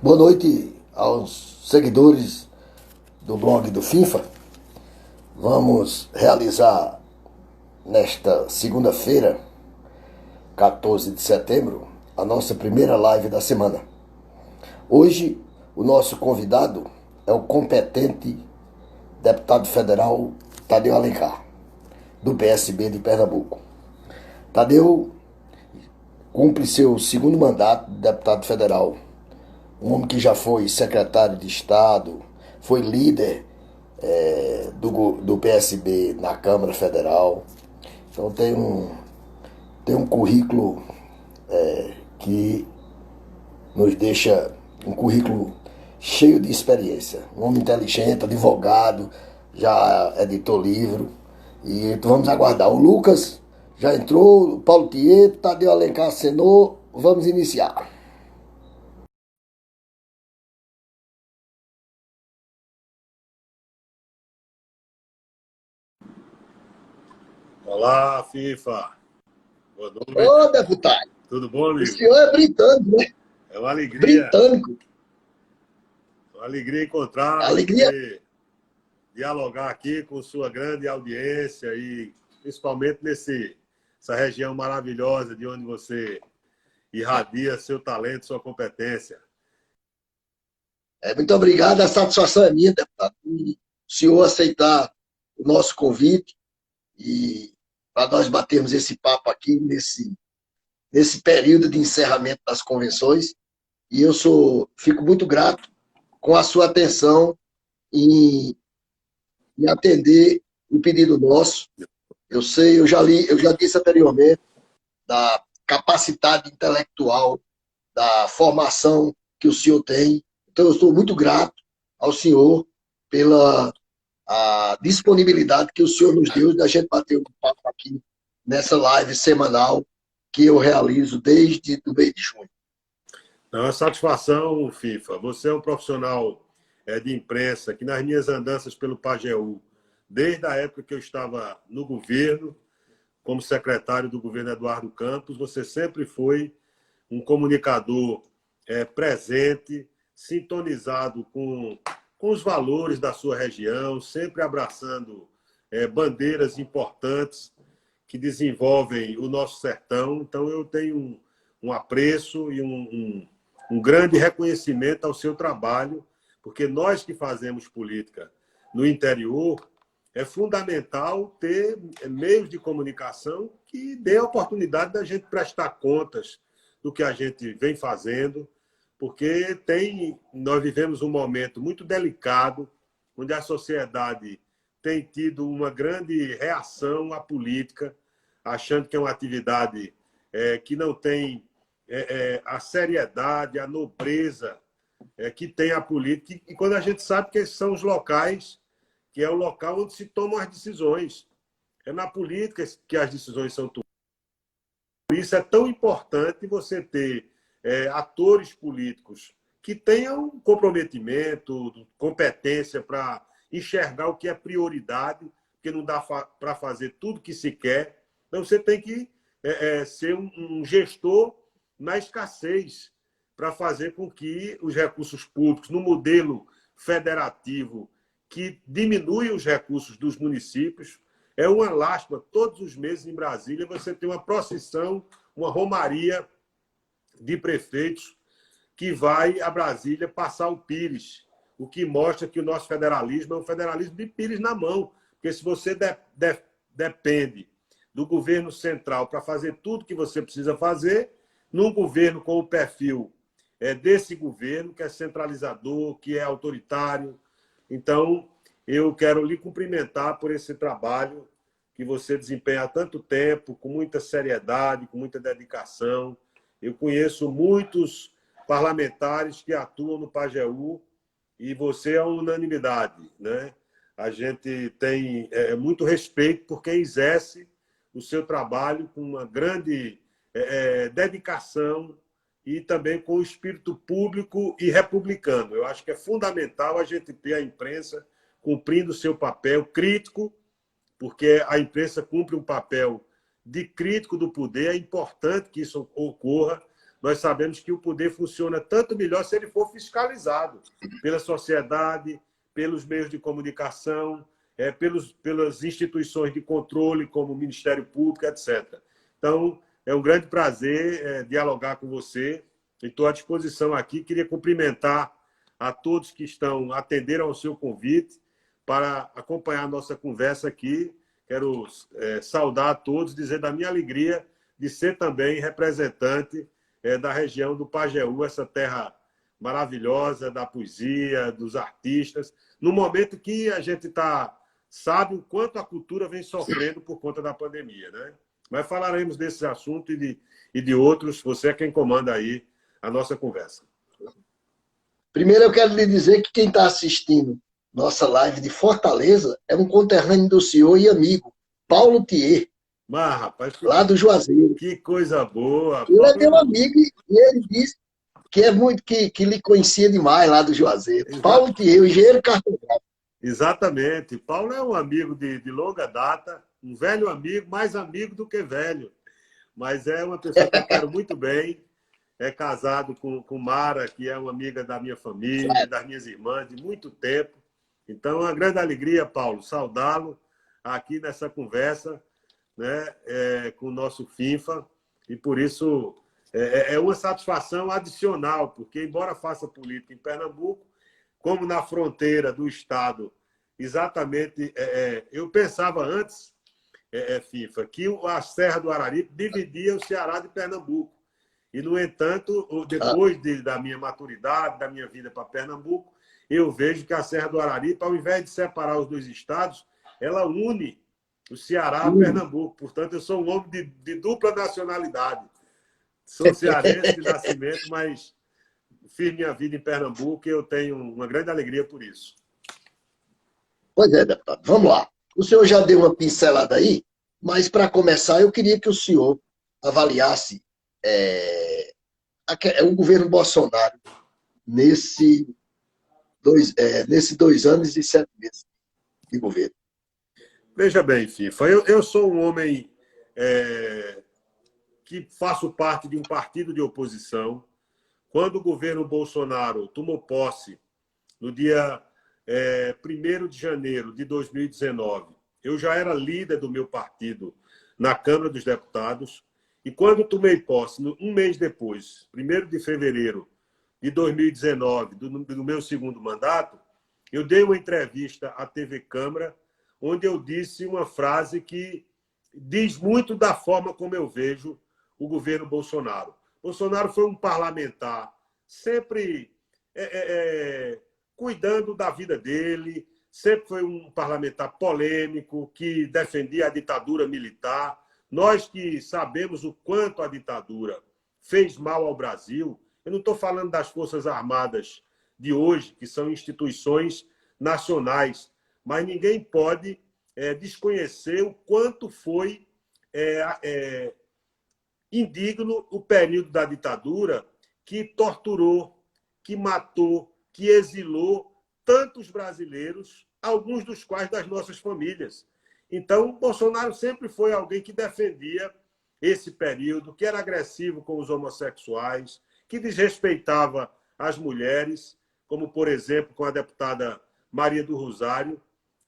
Boa noite aos seguidores do blog do FIFA. Vamos realizar nesta segunda-feira, 14 de setembro, a nossa primeira live da semana. Hoje, o nosso convidado é o competente deputado federal Tadeu Alencar, do PSB de Pernambuco. Tadeu cumpre seu segundo mandato de deputado federal, um homem que já foi secretário de Estado, foi líder do PSB na Câmara Federal. Então tem um currículo que nos deixa um currículo cheio de experiência. Um homem inteligente, advogado, já editou livro. E então vamos aguardar. O Lucas já entrou, o Paulo Tieto, Tadeu Alencar acenou. Vamos iniciar. Olá, FIFA. Boa Ô, noite. deputado, Tudo bom, o amigo? senhor é britânico, né? É uma alegria, Britânico. encontrá-lo, Alegria. poder dialogar aqui com sua grande audiência e principalmente essa região maravilhosa de onde você irradia seu talento, sua competência. Muito obrigado, a satisfação é minha, deputado. E o senhor aceitar o nosso convite e para nós batermos esse papo aqui nesse período de encerramento das convenções. E fico muito grato com a sua atenção em atender o pedido nosso. Eu sei, eu já disse anteriormente da capacidade intelectual, da formação que o senhor tem. Então, eu estou muito grato ao senhor pela a disponibilidade que o senhor nos deu da gente bater um papo aqui nessa live semanal que eu realizo desde o mês de junho. É uma satisfação, FIFA. Você é um profissional de imprensa que nas minhas andanças pelo Pajeú, desde a época que eu estava no governo, como secretário do governo Eduardo Campos, você sempre foi um comunicador presente, sintonizado com os valores da sua região, sempre abraçando bandeiras importantes que desenvolvem o nosso sertão. Então, eu tenho um apreço e um grande reconhecimento ao seu trabalho, porque nós que fazemos política no interior, é fundamental ter meios de comunicação que dê a oportunidade da gente prestar contas do que a gente vem fazendo, porque nós vivemos um momento muito delicado, onde a sociedade tem tido uma grande reação à política, achando que é uma atividade que não tem a seriedade, a nobreza que tem a política, e quando a gente sabe que esses são os locais, que é o local onde se tomam as decisões. É na política que as decisões são tomadas. Por isso é tão importante você ter atores políticos que tenham comprometimento, competência para enxergar o que é prioridade, porque não dá para fazer tudo que se quer. Então, você tem que ser um gestor na escassez para fazer com que os recursos públicos, no modelo federativo, que diminui os recursos dos municípios, é uma lástima. Todos os meses em Brasília você tem uma procissão, uma romaria de prefeitos que vai a Brasília passar o Pires, o que mostra que o nosso federalismo é um federalismo de Pires na mão. Porque se você depende do governo central para fazer tudo que você precisa fazer, num governo com o perfil desse governo, que é centralizador, que é autoritário. Então, eu quero lhe cumprimentar por esse trabalho que você desempenha há tanto tempo, com muita seriedade, com muita dedicação. Eu conheço muitos parlamentares que atuam no Pajeú e você é uma unanimidade, né? A gente tem muito respeito por quem exerce o seu trabalho com uma grande dedicação e também com o espírito público e republicano. Eu acho que é fundamental a gente ter a imprensa cumprindo o seu papel crítico, porque a imprensa cumpre um papel de crítico do poder. É importante que isso ocorra, nós sabemos que o poder funciona tanto melhor se ele for fiscalizado pela sociedade, pelos meios de comunicação, pelas instituições de controle, como o Ministério Público, etc. Então, é um grande prazer dialogar com você e estou à disposição aqui. Queria cumprimentar a todos que atenderam ao seu convite para acompanhar a nossa conversa aqui. Quero saudar a todos, dizer da minha alegria de ser também representante da região do Pajeú, essa terra maravilhosa da poesia, dos artistas, no momento que a gente sabe o quanto a cultura vem sofrendo por conta da pandemia, né? Mas falaremos desse assunto e de outros. Você é quem comanda aí a nossa conversa. Primeiro, eu quero lhe dizer que quem está assistindo nossa live de Fortaleza é um conterrâneo do senhor e amigo, Paulo Thier, Mas, rapaz, lá do Juazeiro. Que coisa boa. Ele é meu amigo e ele disse que é muito que lhe conhecia demais lá do Juazeiro. Exato. Paulo Thier, o engenheiro cartográfico. Exatamente. Paulo é um amigo de longa data, um velho amigo, mais amigo do que velho. Mas é uma pessoa que eu quero muito bem. É casado com Mara, que é uma amiga da minha família, das minhas irmãs, de muito tempo. Então, é uma grande alegria, Paulo, saudá-lo aqui nessa conversa, né, com o nosso FIFA. E, por isso, é uma satisfação adicional, porque, embora faça política em Pernambuco, como na fronteira do Estado, exatamente, eu pensava antes, FIFA, que a Serra do Araripe dividia o Ceará de Pernambuco. E, no entanto, depois da minha maturidade, da minha vida para Pernambuco, eu vejo que a Serra do Araripe, ao invés de separar os dois estados, ela une o Ceará a Pernambuco. Portanto, eu sou um homem de dupla nacionalidade. Sou cearense de nascimento, mas fiz minha vida em Pernambuco e eu tenho uma grande alegria por isso. Pois é, deputado. Vamos lá. O senhor já deu uma pincelada aí, mas, para começar, eu queria que o senhor avaliasse o governo Bolsonaro nesse 2 anos e 7 meses de governo. Veja bem, FIFA, eu sou um homem que faço parte de um partido de oposição. Quando o governo Bolsonaro tomou posse, no dia 1º de janeiro de 2019, eu já era líder do meu partido na Câmara dos Deputados. E quando tomei posse, um mês depois, 1º de fevereiro de 2019, do meu segundo mandato, eu dei uma entrevista à TV Câmara, onde eu disse uma frase que diz muito da forma como eu vejo o governo Bolsonaro. Bolsonaro foi um parlamentar sempre cuidando da vida dele, sempre foi um parlamentar polêmico, que defendia a ditadura militar. Nós que sabemos o quanto a ditadura fez mal ao Brasil, eu não estou falando das Forças Armadas de hoje, que são instituições nacionais, mas ninguém pode desconhecer o quanto foi indigno o período da ditadura, que torturou, que matou, que exilou tantos brasileiros, alguns dos quais das nossas famílias. Então, Bolsonaro sempre foi alguém que defendia esse período, que era agressivo com os homossexuais, que desrespeitava as mulheres, como, por exemplo, com a deputada Maria do Rosário,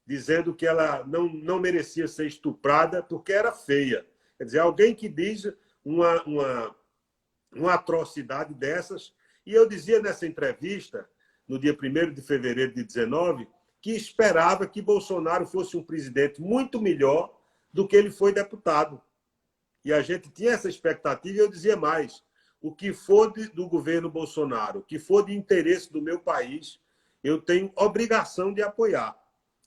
dizendo que ela não merecia ser estuprada porque era feia. Quer dizer, alguém que diz uma atrocidade dessas. E eu dizia nessa entrevista, no dia 1º de fevereiro de 19, que esperava que Bolsonaro fosse um presidente muito melhor do que ele foi deputado. E a gente tinha essa expectativa, e eu dizia mais: o que for do governo Bolsonaro, o que for de interesse do meu país, eu tenho obrigação de apoiar.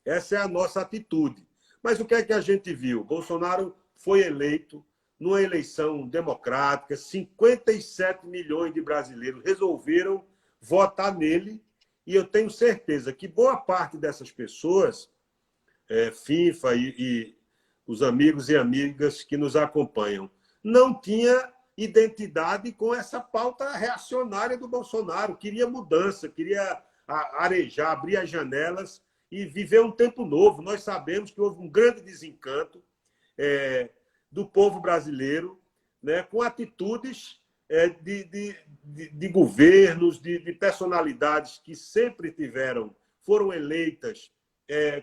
Essa é a nossa atitude. Mas o que é que a gente viu? Bolsonaro foi eleito numa eleição democrática, 57 milhões de brasileiros resolveram votar nele, e eu tenho certeza que boa parte dessas pessoas, FIFA e os amigos e amigas que nos acompanham, não tinha identidade com essa pauta reacionária do Bolsonaro, queria mudança, queria arejar, abrir as janelas e viver um tempo novo. Nós sabemos que houve um grande desencanto do povo brasileiro, né, com atitudes de governos, de personalidades que sempre foram eleitas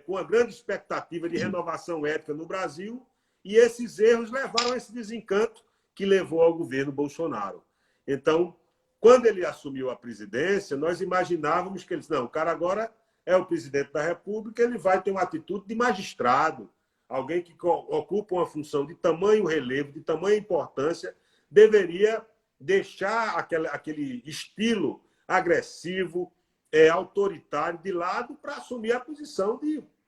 com a grande expectativa de renovação ética no Brasil, e esses erros levaram a esse desencanto que levou ao governo Bolsonaro. Então, quando ele assumiu a presidência, nós imaginávamos que ele disse, não, o cara agora é o presidente da República, ele vai ter uma atitude de magistrado, alguém que ocupa uma função de tamanho relevo, de tamanha importância, deveria deixar aquele estilo agressivo, autoritário de lado para assumir a posição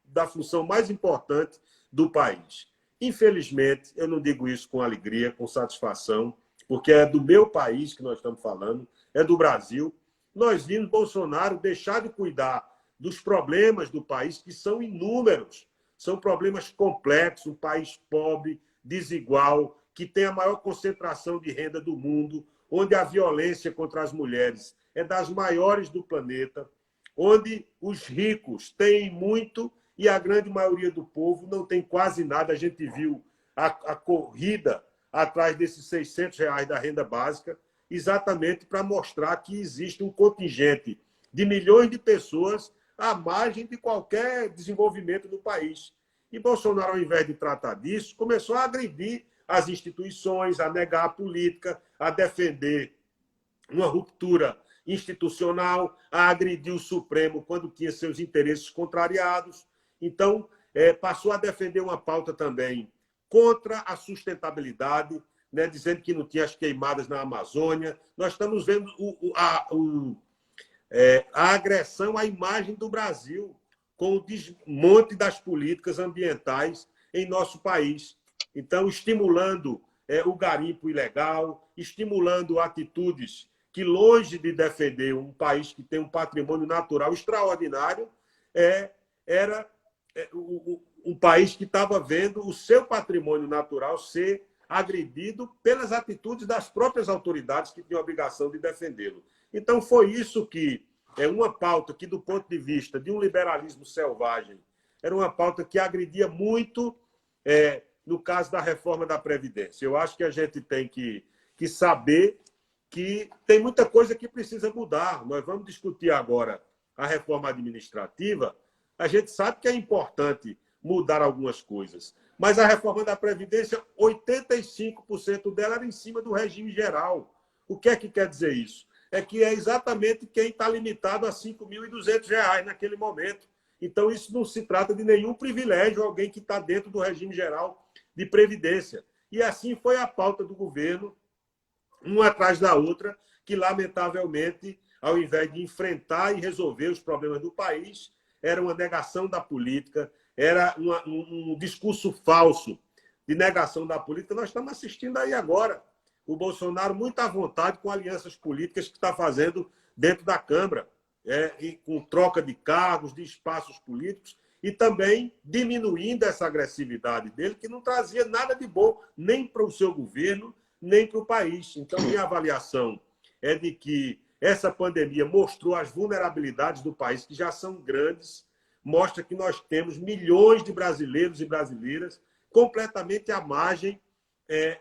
da função mais importante do país. Infelizmente, eu não digo isso com alegria, com satisfação, porque é do meu país que nós estamos falando, é do Brasil. Nós vimos Bolsonaro deixar de cuidar dos problemas do país, que são inúmeros, são problemas complexos, um país pobre, desigual, que tem a maior concentração de renda do mundo, onde a violência contra as mulheres é das maiores do planeta, onde os ricos têm muito e a grande maioria do povo não tem quase nada. A gente viu a corrida atrás desses R$ 600 da renda básica, exatamente para mostrar que existe um contingente de milhões de pessoas à margem de qualquer desenvolvimento do país. E Bolsonaro, ao invés de tratar disso, começou a agredir as instituições, a negar a política, a defender uma ruptura institucional, a agredir o Supremo quando tinha seus interesses contrariados. Então, passou a defender uma pauta também contra a sustentabilidade, né, dizendo que não tinha as queimadas na Amazônia. Nós estamos vendo a agressão à imagem do Brasil com o desmonte das políticas ambientais em nosso país. Então, estimulando o garimpo ilegal, estimulando atitudes que, longe de defender um país que tem um patrimônio natural extraordinário, era um país que estava vendo o seu patrimônio natural ser agredido pelas atitudes das próprias autoridades que tinham a obrigação de defendê-lo. Então, foi isso que é uma pauta que, do ponto de vista de um liberalismo selvagem, era uma pauta que agredia muito no caso da reforma da Previdência. Eu acho que a gente tem que saber que tem muita coisa que precisa mudar. Nós vamos discutir agora a reforma administrativa. A gente sabe que é importante mudar algumas coisas, mas a reforma da Previdência, 85% dela era em cima do regime geral. O que é que quer dizer isso? É que é exatamente quem está limitado a R$ 5.200 naquele momento. Então, isso não se trata de nenhum privilégio, alguém que está dentro do regime geral de Previdência. E assim foi a pauta do governo, uma atrás da outra, que, lamentavelmente, ao invés de enfrentar e resolver os problemas do país, era uma negação da política, era um discurso falso de negação da política. Nós estamos assistindo aí agora o Bolsonaro muito à vontade com alianças políticas que está fazendo dentro da Câmara, e com troca de cargos, de espaços políticos, e também diminuindo essa agressividade dele, que não trazia nada de bom nem para o seu governo, nem para o país. Então, minha avaliação é de que essa pandemia mostrou as vulnerabilidades do país, que já são grandes, mostra que nós temos milhões de brasileiros e brasileiras completamente à margem,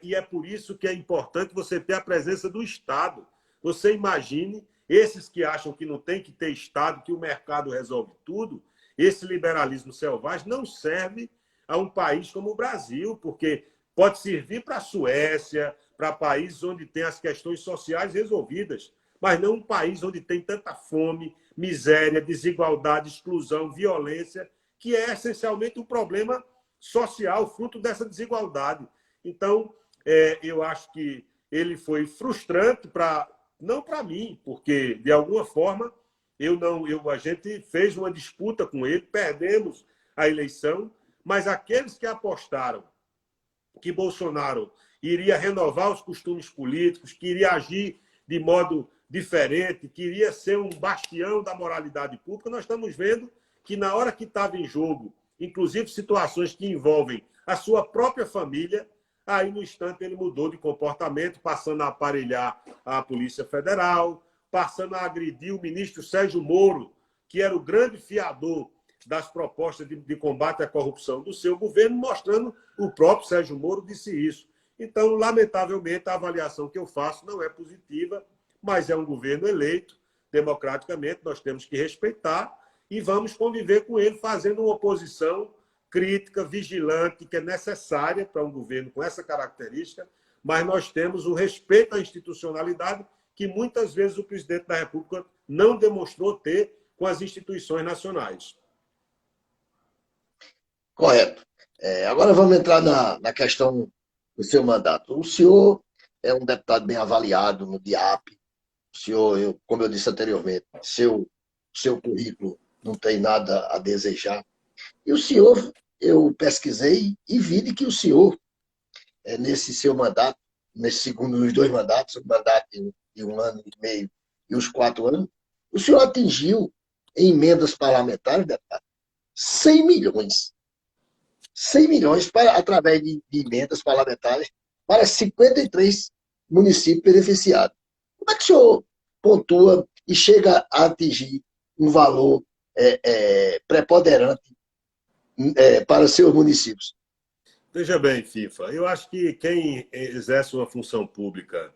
e é por isso que é importante você ter a presença do Estado. Você imagine, esses que acham que não tem que ter Estado, que o mercado resolve tudo, esse liberalismo selvagem não serve a um país como o Brasil, porque pode servir para a Suécia, para países onde tem as questões sociais resolvidas, mas não um país onde tem tanta fome, miséria, desigualdade, exclusão, violência, que é essencialmente um problema social, fruto dessa desigualdade. Então, eu acho que ele foi frustrante, não para mim, porque, de alguma forma, a gente fez uma disputa com ele, perdemos a eleição, mas aqueles que apostaram que Bolsonaro iria renovar os costumes políticos, que iria agir de modo diferente, que iria ser um bastião da moralidade pública, nós estamos vendo que, na hora que estava em jogo, inclusive situações que envolvem a sua própria família, aí, no instante, ele mudou de comportamento, passando a aparelhar a Polícia Federal, passando a agredir o ministro Sérgio Moro, que era o grande fiador das propostas de combate à corrupção do seu governo, mostrando, o próprio Sérgio Moro disse isso, Então, lamentavelmente, a avaliação que eu faço não é positiva, mas é um governo eleito democraticamente, nós temos que respeitar e vamos conviver com ele, fazendo uma oposição crítica, vigilante, que é necessária para um governo com essa característica, mas nós temos o respeito à institucionalidade que muitas vezes o presidente da República não demonstrou ter com as instituições nacionais. Correto. Agora vamos entrar na questão do seu mandato. O senhor é um deputado bem avaliado no DIAP. O senhor, como eu disse anteriormente, seu currículo não tem nada a desejar. E o senhor, eu pesquisei e vi de que o senhor, nesse seu mandato, nos dois mandatos, o mandato de 1 ano e meio e os 4 anos, o senhor atingiu, em emendas parlamentares, deputado, 100 milhões. 100 milhões através de emendas parlamentares para 53 municípios beneficiados. Como é que o senhor pontua e chega a atingir um valor preponderante para os seus municípios? Veja bem, FIFA, eu acho que quem exerce uma função pública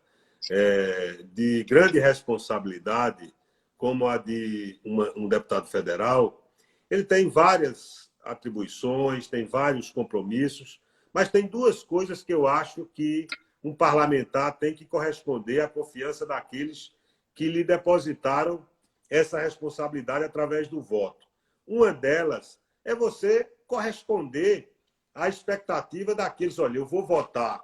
de grande responsabilidade, como a de um deputado federal, ele tem várias atribuições, tem vários compromissos, mas tem duas coisas que eu acho que um parlamentar tem que corresponder à confiança daqueles que lhe depositaram essa responsabilidade através do voto. Uma delas é você corresponder à expectativa daqueles, olha, eu vou votar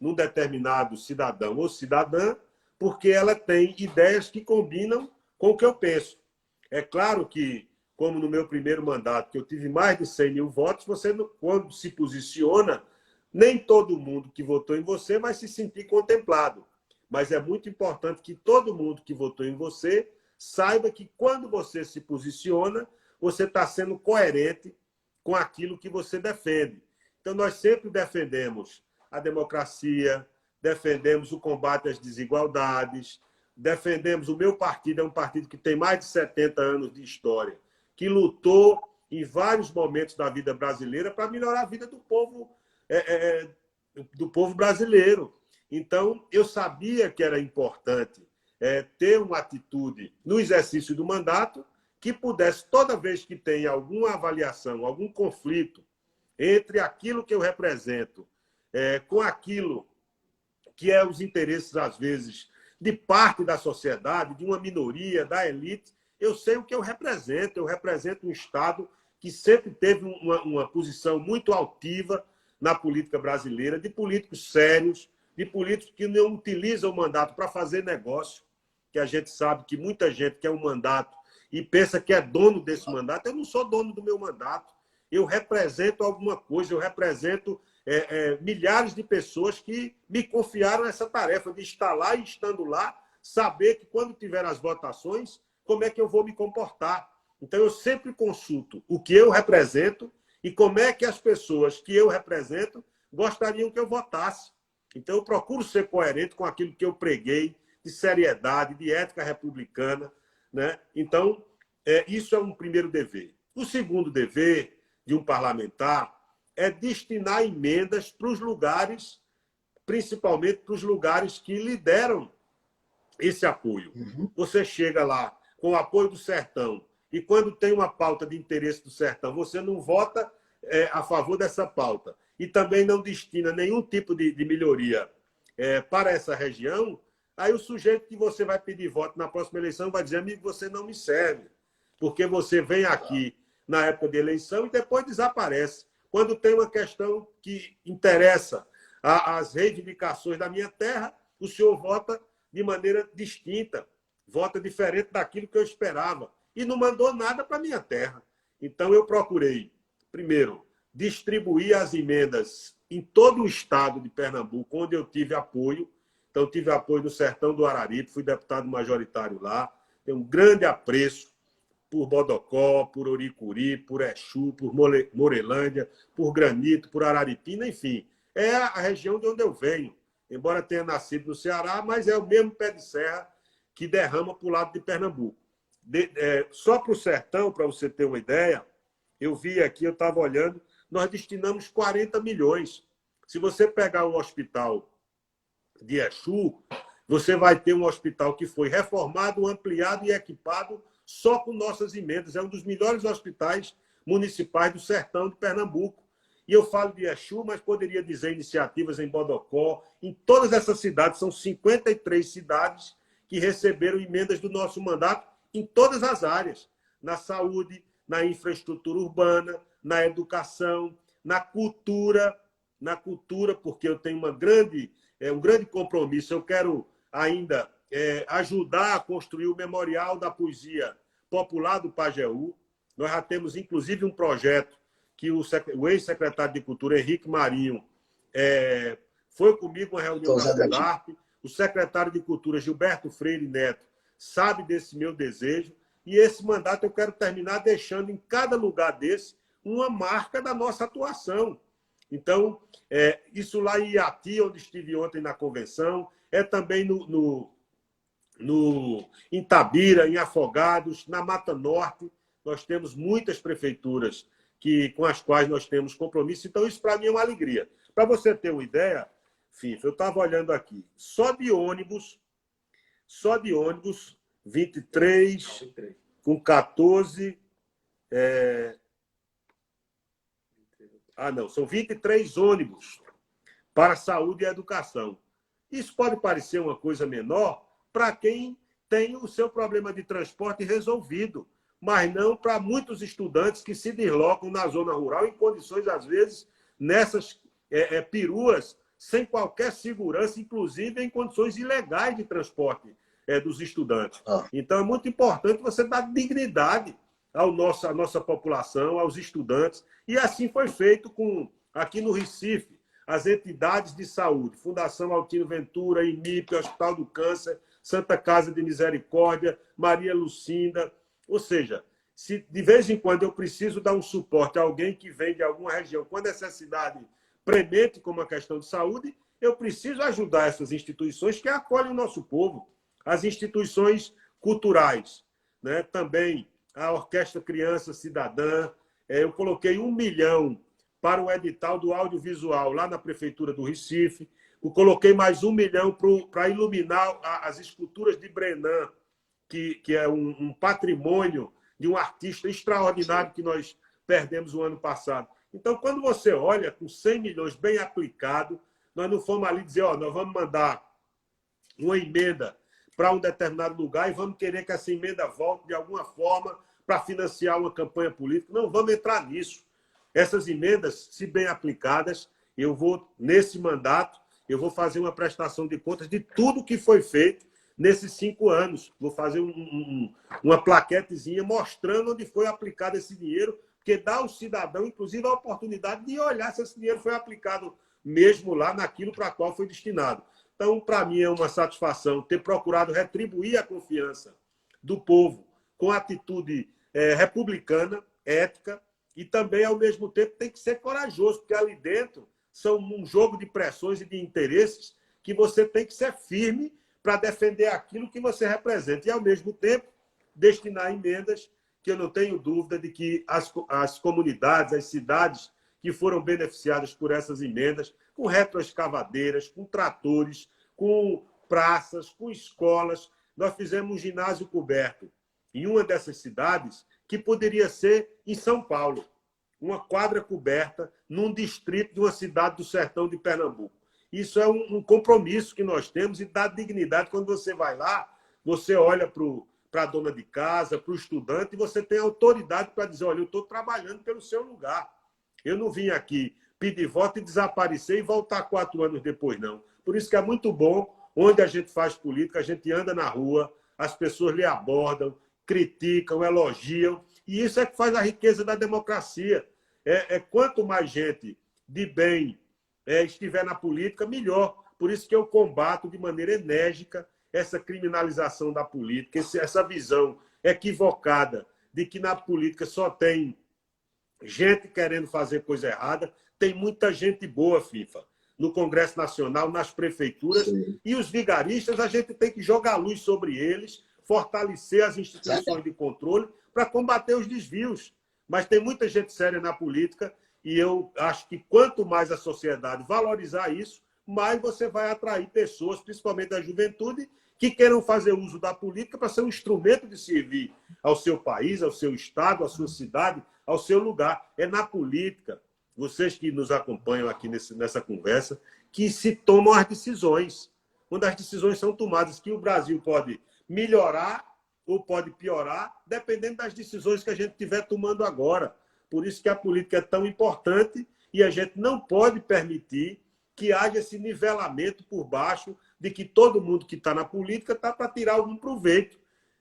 num determinado cidadão ou cidadã porque ela tem ideias que combinam com o que eu penso. É claro que, como no meu primeiro mandato, que eu tive mais de 100 mil votos, você, quando se posiciona, nem todo mundo que votou em você vai se sentir contemplado. Mas é muito importante que todo mundo que votou em você saiba que, quando você se posiciona, você está sendo coerente com aquilo que você defende. Então, nós sempre defendemos a democracia, defendemos o combate às desigualdades, defendemos... O meu partido é um partido que tem mais de 70 anos de história, que lutou em vários momentos da vida brasileira para melhorar a vida do povo brasileiro. Então, eu sabia que era importante ter uma atitude no exercício do mandato que pudesse, toda vez que tem alguma avaliação, algum conflito entre aquilo que eu represento com aquilo que é os interesses, às vezes, de parte da sociedade, de uma minoria, da elite, eu sei o que eu represento. Eu represento um Estado que sempre teve uma posição muito altiva na política brasileira, de políticos sérios, de políticos que não utilizam o mandato para fazer negócio, que a gente sabe que muita gente quer um mandato e pensa que é dono desse mandato. Eu não sou dono do meu mandato. Eu represento alguma coisa, eu represento milhares de pessoas que me confiaram essa tarefa de estar lá e, estando lá, saber que, quando tiver as votações, como é que eu vou me comportar. Então, eu sempre consulto o que eu represento e como é que as pessoas que eu represento gostariam que eu votasse. Então, eu procuro ser coerente com aquilo que eu preguei, de seriedade, de ética republicana, né? Então, isso é um primeiro dever. O segundo dever de um parlamentar é destinar emendas para os lugares, principalmente para os lugares que lideram esse apoio. Você chega lá com o apoio do Sertão e, quando tem uma pauta de interesse do Sertão, você não vota a favor dessa pauta e também não destina nenhum tipo de melhoria para essa região, aí o sujeito que você vai pedir voto na próxima eleição vai dizer: amigo, você não me serve, porque você vem aqui na época de eleição e depois desaparece. Quando tem uma questão que interessa às reivindicações da minha terra, o senhor vota de maneira distinta, vota diferente daquilo que eu esperava, e não mandou nada para a minha terra. Então, eu procurei, primeiro, distribuir as emendas em todo o estado de Pernambuco, onde eu tive apoio. Então, eu tive apoio no Sertão do Araripe, fui deputado majoritário lá, tenho um grande apreço por Bodocó, por Oricuri, por Exu, por Morelândia, por Granito, por Araripina, enfim. É a região de onde eu venho. Embora tenha nascido no Ceará, mas é o mesmo pé de serra que derrama para o lado de Pernambuco. Só para o Sertão, para você ter uma ideia, eu vi aqui, eu estava olhando, nós destinamos 40 milhões Se você pegar o hospital de Exu, você vai ter um hospital que foi reformado, ampliado e equipado só com nossas emendas. É um dos melhores hospitais municipais do sertão de Pernambuco. E eu falo de Exu, mas poderia dizer iniciativas em Bodocó. Em todas essas cidades, são 53 cidades que receberam emendas do nosso mandato em todas as áreas. Na saúde, na infraestrutura urbana, na educação, na cultura, porque eu tenho um grande compromisso. Eu quero ainda ajudar a construir o Memorial da Poesia Popular do Pajeú. Nós já temos, inclusive, um projeto que o ex-secretário de Cultura, Henrique Marinho, foi comigo uma reunião na FUNARP. O secretário de Cultura, Gilberto Freire Neto, sabe desse meu desejo. E esse mandato eu quero terminar deixando em cada lugar desse uma marca da nossa atuação. Então, isso lá em Iati, onde estive ontem na convenção, também em Tabira, em Afogados, na Mata Norte. Nós temos muitas prefeituras com as quais nós temos compromisso. Então, isso para mim é uma alegria. Para você ter uma ideia, FIFA, eu estava olhando aqui, só de ônibus, 23, com 14... são 23 ônibus para saúde e educação. Isso pode parecer uma coisa menor para quem tem o seu problema de transporte resolvido, mas não para muitos estudantes que se deslocam na zona rural em condições, às vezes, nessas peruas, sem qualquer segurança, inclusive em condições ilegais de transporte dos estudantes. Então, é muito importante você dar dignidade à nossa população, aos estudantes. E assim foi feito aqui no Recife, as entidades de saúde, Fundação Altino Ventura, IMIP, Hospital do Câncer, Santa Casa de Misericórdia, Maria Lucinda. Ou seja, se de vez em quando eu preciso dar um suporte a alguém que vem de alguma região com necessidade premente como a questão de saúde, eu preciso ajudar essas instituições que acolhem o nosso povo. As instituições culturais, né? Também a Orquestra Criança Cidadã. Eu coloquei 1 milhão para o edital do audiovisual lá na Prefeitura do Recife. Eu coloquei mais 1 milhão para iluminar as esculturas de Brenan, que é um patrimônio de um artista extraordinário que nós perdemos o ano passado. Então, quando você olha com 100 milhões bem aplicado, nós não fomos ali dizer, nós vamos mandar uma emenda para um determinado lugar e vamos querer que essa emenda volte de alguma forma para financiar uma campanha política. Não vamos entrar nisso. Essas emendas, se bem aplicadas, nesse mandato, eu vou fazer uma prestação de contas de tudo que foi feito nesses 5 anos. Vou fazer uma plaquetezinha mostrando onde foi aplicado esse dinheiro, porque dá ao cidadão, inclusive, a oportunidade de olhar se esse dinheiro foi aplicado mesmo lá naquilo para qual foi destinado. Então, para mim, é uma satisfação ter procurado retribuir a confiança do povo com atitude republicana, ética, e também, ao mesmo tempo, tem que ser corajoso, porque ali dentro são um jogo de pressões e de interesses que você tem que ser firme para defender aquilo que você representa. E, ao mesmo tempo, destinar emendas, que eu não tenho dúvida de que as comunidades, as cidades que foram beneficiadas por essas emendas, com retroescavadeiras, com tratores, com praças, com escolas. Nós fizemos um ginásio coberto em uma dessas cidades, que poderia ser em São Paulo, uma quadra coberta num distrito de uma cidade do sertão de Pernambuco. Isso é um compromisso que nós temos e dá dignidade. Quando você vai lá, você olha para a dona de casa, para o estudante, e você tem autoridade para dizer, olha, eu estou trabalhando pelo seu lugar. Eu não vim aqui pedir voto e desaparecer e voltar 4 anos depois, não. Por isso que é muito bom, onde a gente faz política, a gente anda na rua, as pessoas lhe abordam, criticam, elogiam, e isso é que faz a riqueza da democracia. Quanto mais gente de bem estiver na política, melhor. Por isso que eu combato de maneira enérgica essa criminalização da política, essa visão equivocada de que na política só tem gente querendo fazer coisa errada. Tem muita gente boa, FIFA, no Congresso Nacional, nas prefeituras. Sim. E os vigaristas, a gente tem que jogar luz sobre eles, fortalecer as instituições de controle para combater os desvios. Mas tem muita gente séria na política E eu acho que quanto mais a sociedade valorizar isso, mais você vai atrair pessoas, principalmente da juventude, que queiram fazer uso da política para ser um instrumento de servir ao seu país, ao seu estado, à sua cidade, ao seu lugar. É na política, vocês que nos acompanham aqui nessa conversa, que se tomam as decisões. Quando as decisões são tomadas, que o Brasil pode melhorar ou pode piorar, dependendo das decisões que a gente estiver tomando agora. Por isso que a política é tão importante e a gente não pode permitir que haja esse nivelamento por baixo de que todo mundo que está na política está para tirar algum proveito.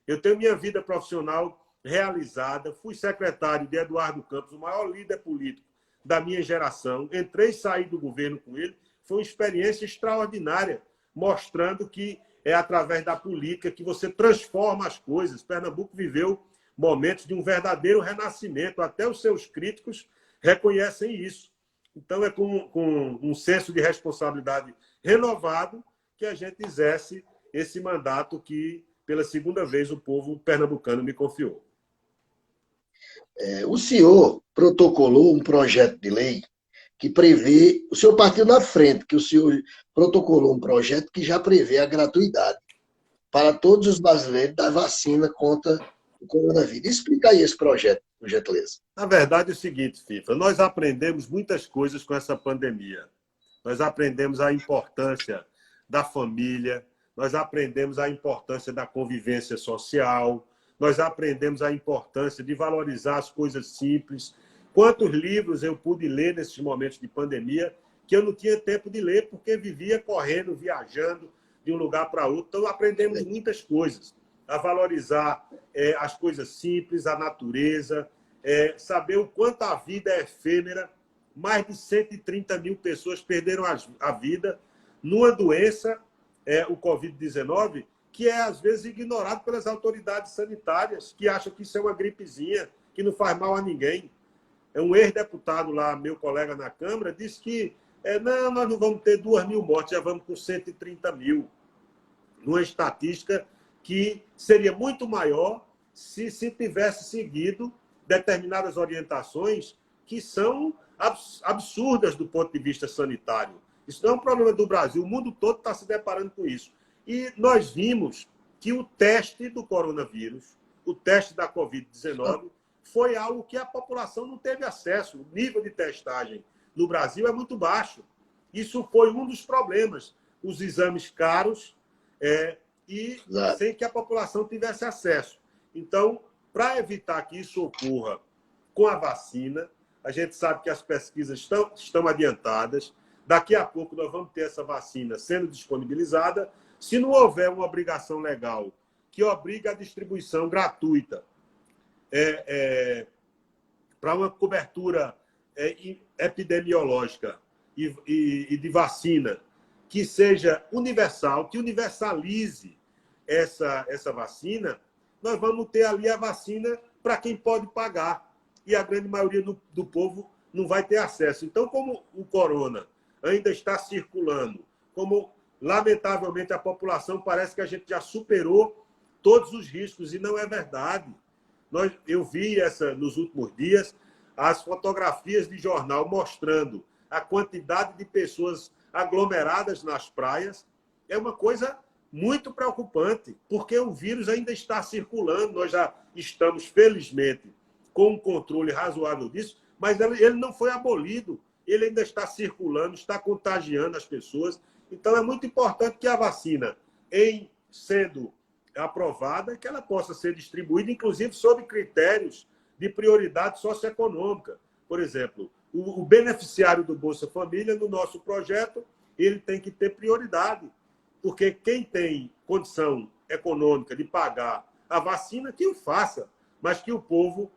Eu tenho minha vida profissional realizada, fui secretário de Eduardo Campos, o maior líder político da minha geração, entrei e saí do governo com ele, foi uma experiência extraordinária, mostrando que é através da política que você transforma as coisas. Pernambuco viveu momentos de um verdadeiro renascimento. Até os seus críticos reconhecem isso. Então, é com um senso de responsabilidade renovado que a gente exerce esse mandato que, pela segunda vez, o povo pernambucano me confiou. O senhor protocolou um projeto de lei que prevê... O senhor partiu na frente, que o senhor protocolou um projeto que já prevê a gratuidade para todos os brasileiros da vacina contra o coronavírus. Explica aí esse projeto, por gentileza. Na verdade, é o seguinte, FIFA, nós aprendemos muitas coisas com essa pandemia. Nós aprendemos a importância da família, nós aprendemos a importância da convivência social, nós aprendemos a importância de valorizar as coisas simples. Quantos livros eu pude ler nesses momentos de pandemia que eu não tinha tempo de ler porque vivia correndo, viajando de um lugar para outro. Então, aprendemos muitas coisas. A valorizar as coisas simples, a natureza, saber o quanto a vida é efêmera. Mais de 130 mil pessoas perderam a vida numa doença, o Covid-19, que é, às vezes, ignorado pelas autoridades sanitárias, que acham que isso é uma gripezinha, que não faz mal a ninguém. Um ex-deputado lá, meu colega na Câmara, disse que não, nós não vamos ter 2.000 mortes, já vamos com 130 mil. Numa estatística que seria muito maior se tivesse seguido determinadas orientações que são absurdas do ponto de vista sanitário. Isso não é um problema do Brasil, o mundo todo está se deparando com isso. E nós vimos que o teste do coronavírus, o teste da Covid-19, foi algo que a população não teve acesso. O nível de testagem no Brasil é muito baixo. Isso foi um dos problemas. Os exames caros e sem que a população tivesse acesso. Então, para evitar que isso ocorra com a vacina, a gente sabe que as pesquisas estão adiantadas. Daqui a pouco nós vamos ter essa vacina sendo disponibilizada. Se não houver uma obrigação legal que obrigue a distribuição gratuita para uma cobertura epidemiológica e de vacina que seja universal, que universalize essa vacina, nós vamos ter ali a vacina para quem pode pagar. E a grande maioria do povo não vai ter acesso. Então, como o corona ainda está circulando, como, lamentavelmente, a população parece que a gente já superou todos os riscos, e não é verdade. Eu vi nos últimos dias as fotografias de jornal mostrando a quantidade de pessoas aglomeradas nas praias. É uma coisa muito preocupante, porque o vírus ainda está circulando. Nós já estamos, felizmente, com um controle razoável disso, mas ele não foi abolido. Ele ainda está circulando, está contagiando as pessoas. Então, é muito importante que a vacina, em sendo aprovada, que ela possa ser distribuída, inclusive sob critérios de prioridade socioeconômica. Por exemplo, o beneficiário do Bolsa Família, no nosso projeto, ele tem que ter prioridade, porque quem tem condição econômica de pagar a vacina, que o faça, mas que o povo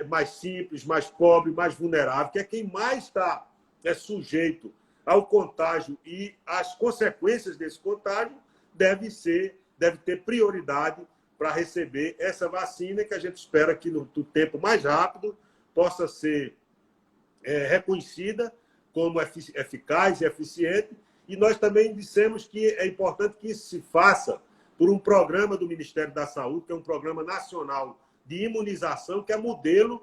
mais simples, mais pobre, mais vulnerável, que é quem mais está sujeito ao contágio e às consequências desse contágio, deve ter prioridade para receber essa vacina, que a gente espera que no tempo mais rápido possa ser reconhecida como eficaz e eficiente. E nós também dissemos que é importante que isso se faça por um programa do Ministério da Saúde, que é um programa nacional de imunização, que é modelo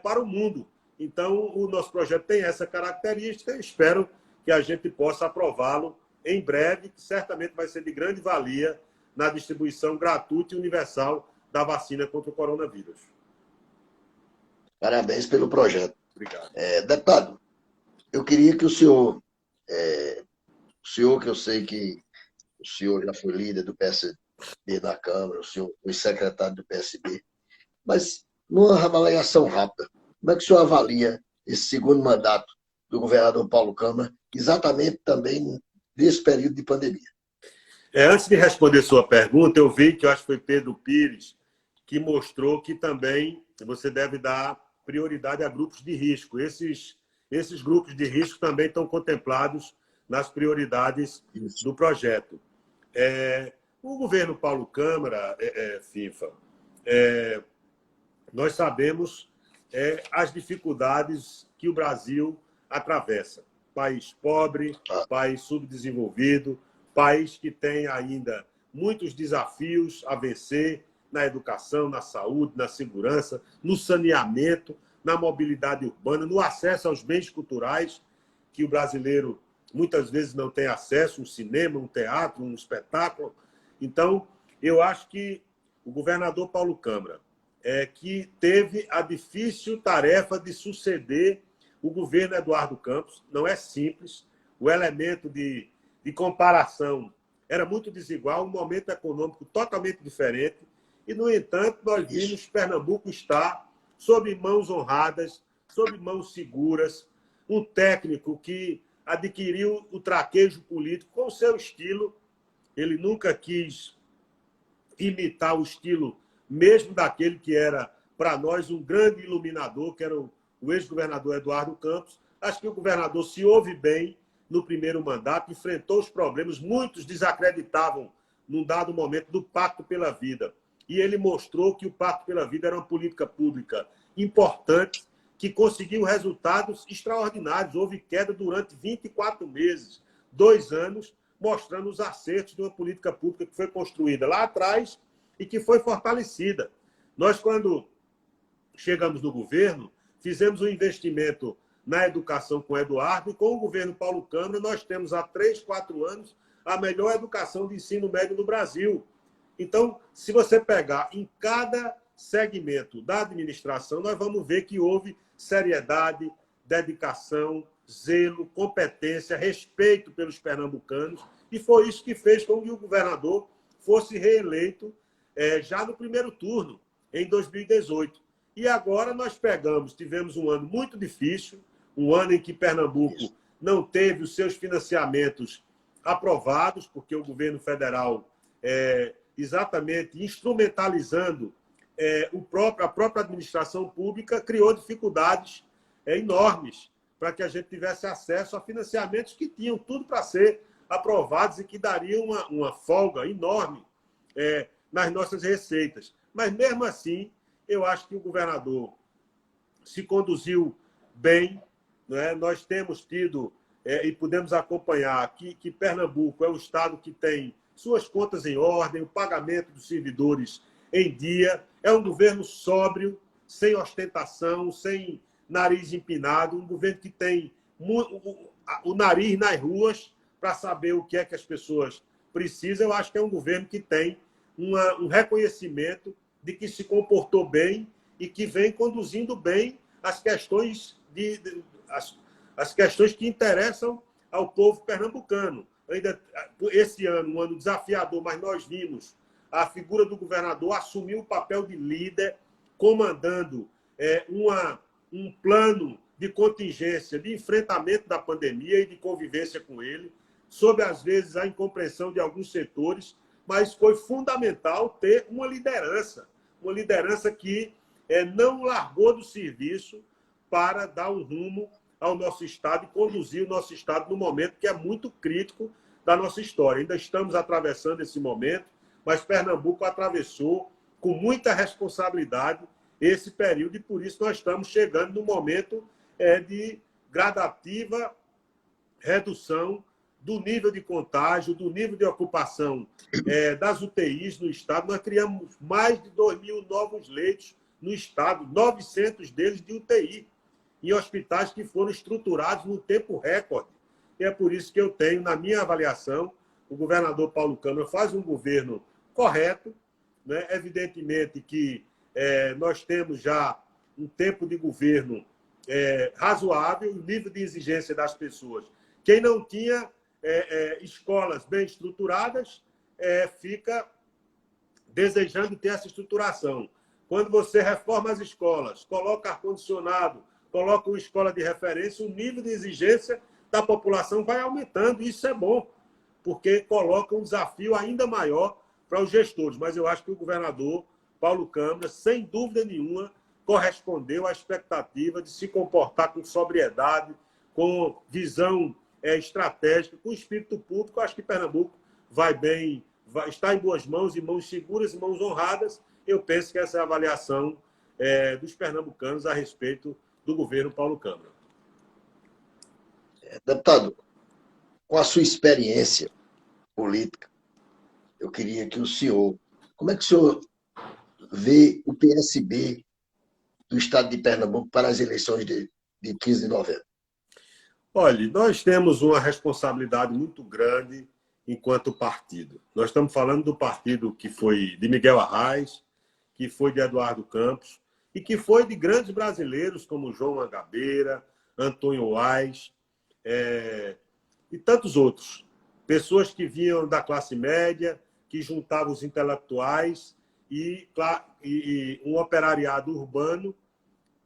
para o mundo. Então, o nosso projeto tem essa característica e espero que a gente possa aprová-lo em breve, que certamente vai ser de grande valia na distribuição gratuita e universal da vacina contra o coronavírus. Parabéns pelo projeto. Obrigado. Deputado, eu queria que o senhor que eu sei que o senhor já foi líder do PSB na Câmara, o senhor foi secretário do PSB, mas numa avaliação rápida, como é que o senhor avalia esse segundo mandato do governador Paulo Câmara, exatamente também nesse período de pandemia? Antes de responder sua pergunta, eu vi que eu acho que foi Pedro Pires que mostrou que também você deve dar prioridade a grupos de risco. Esses grupos de risco também estão contemplados nas prioridades do projeto. O governo Paulo Câmara, FIFA, nós sabemos as dificuldades que o Brasil atravessa. País pobre, país subdesenvolvido, país que tem ainda muitos desafios a vencer na educação, na saúde, na segurança, no saneamento, na mobilidade urbana, no acesso aos bens culturais, que o brasileiro muitas vezes não tem acesso, um cinema, um teatro, um espetáculo. Então, eu acho que o governador Paulo Câmara que teve a difícil tarefa de suceder o governo Eduardo Campos. Não é simples. O elemento de comparação era muito desigual, um momento econômico totalmente diferente. E, no entanto, nós vimos Pernambuco estar sob mãos honradas, sob mãos seguras, um técnico que adquiriu o traquejo político com o seu estilo. Ele nunca quis imitar o estilo mesmo daquele que era, para nós, um grande iluminador, que era o ex-governador Eduardo Campos. Acho que o governador se ouve bem no primeiro mandato, enfrentou os problemas. Muitos desacreditavam, num dado momento, do Pacto pela Vida. E ele mostrou que o Pacto pela Vida era uma política pública importante, que conseguiu resultados extraordinários. Houve queda durante 24 meses, 2 anos, mostrando os acertos de uma política pública que foi construída lá atrás e que foi fortalecida. Nós, quando chegamos no governo, fizemos um investimento na educação com o Eduardo, e com o governo Paulo Câmara nós temos há 3, 4 anos a melhor educação de ensino médio do Brasil. Então, se você pegar em cada segmento da administração, nós vamos ver que houve seriedade, dedicação, zelo, competência, respeito pelos pernambucanos, e foi isso que fez com que o governador fosse reeleito já no primeiro turno, em 2018. E agora nós tivemos um ano muito difícil, um ano em que Pernambuco não teve os seus financiamentos aprovados, porque o governo federal, exatamente instrumentalizando a própria administração pública, criou dificuldades enormes para que a gente tivesse acesso a financiamentos que tinham tudo para ser aprovados e que dariam uma folga enorme nas nossas receitas. Mas, mesmo assim, eu acho que o governador se conduziu bem. Né? Nós temos tido e podemos acompanhar que Pernambuco é um estado que tem suas contas em ordem, o pagamento dos servidores em dia. É um governo sóbrio, sem ostentação, sem nariz empinado, um governo que tem o nariz nas ruas para saber o que é que as pessoas precisam. Eu acho que é um governo que tem um reconhecimento de que se comportou bem e que vem conduzindo bem as questões as questões que interessam ao povo pernambucano. Ainda esse ano, um ano desafiador, mas nós vimos a figura do governador assumir o papel de líder, comandando um plano de contingência, de enfrentamento da pandemia e de convivência com ele, sob, às vezes, a incompreensão de alguns setores, mas foi fundamental ter uma liderança que não largou do serviço para dar um rumo ao nosso Estado e conduzir o nosso Estado num momento que é muito crítico da nossa história. Ainda estamos atravessando esse momento, mas Pernambuco atravessou com muita responsabilidade esse período e, por isso, nós estamos chegando no momento de gradativa redução do nível de contágio, do nível de ocupação das UTIs no Estado. Nós criamos mais de 2.000 novos leitos no Estado, 900 deles de UTI. em hospitais que foram estruturados no tempo recorde. E é por isso que eu tenho, na minha avaliação, o governador Paulo Câmara faz um governo correto, né? Evidentemente que nós temos já um tempo de governo razoável, o nível de exigência das pessoas. Quem não tinha escolas bem estruturadas fica desejando ter essa estruturação. Quando você reforma as escolas, coloca ar-condicionado, coloca uma escola de referência, o nível de exigência da população vai aumentando. E isso é bom, porque coloca um desafio ainda maior para os gestores. Mas eu acho que o governador Paulo Câmara, sem dúvida nenhuma, correspondeu à expectativa de se comportar com sobriedade, com visão estratégica, com espírito público. Eu acho que Pernambuco vai bem, está em boas mãos, em mãos seguras e mãos honradas. Eu penso que essa é a avaliação dos pernambucanos a respeito do governo Paulo Câmara. Deputado, com a sua experiência política, eu queria que o senhor... Como é que o senhor vê o PSB do estado de Pernambuco para as eleições de 15 de novembro? Olha, nós temos uma responsabilidade muito grande enquanto partido. Nós estamos falando do partido que foi de Miguel Arraes, que foi de Eduardo Campos e que foi de grandes brasileiros como João Mangabeira, Antônio Wais e tantos outros. Pessoas que vinham da classe média, que juntavam os intelectuais e um operariado urbano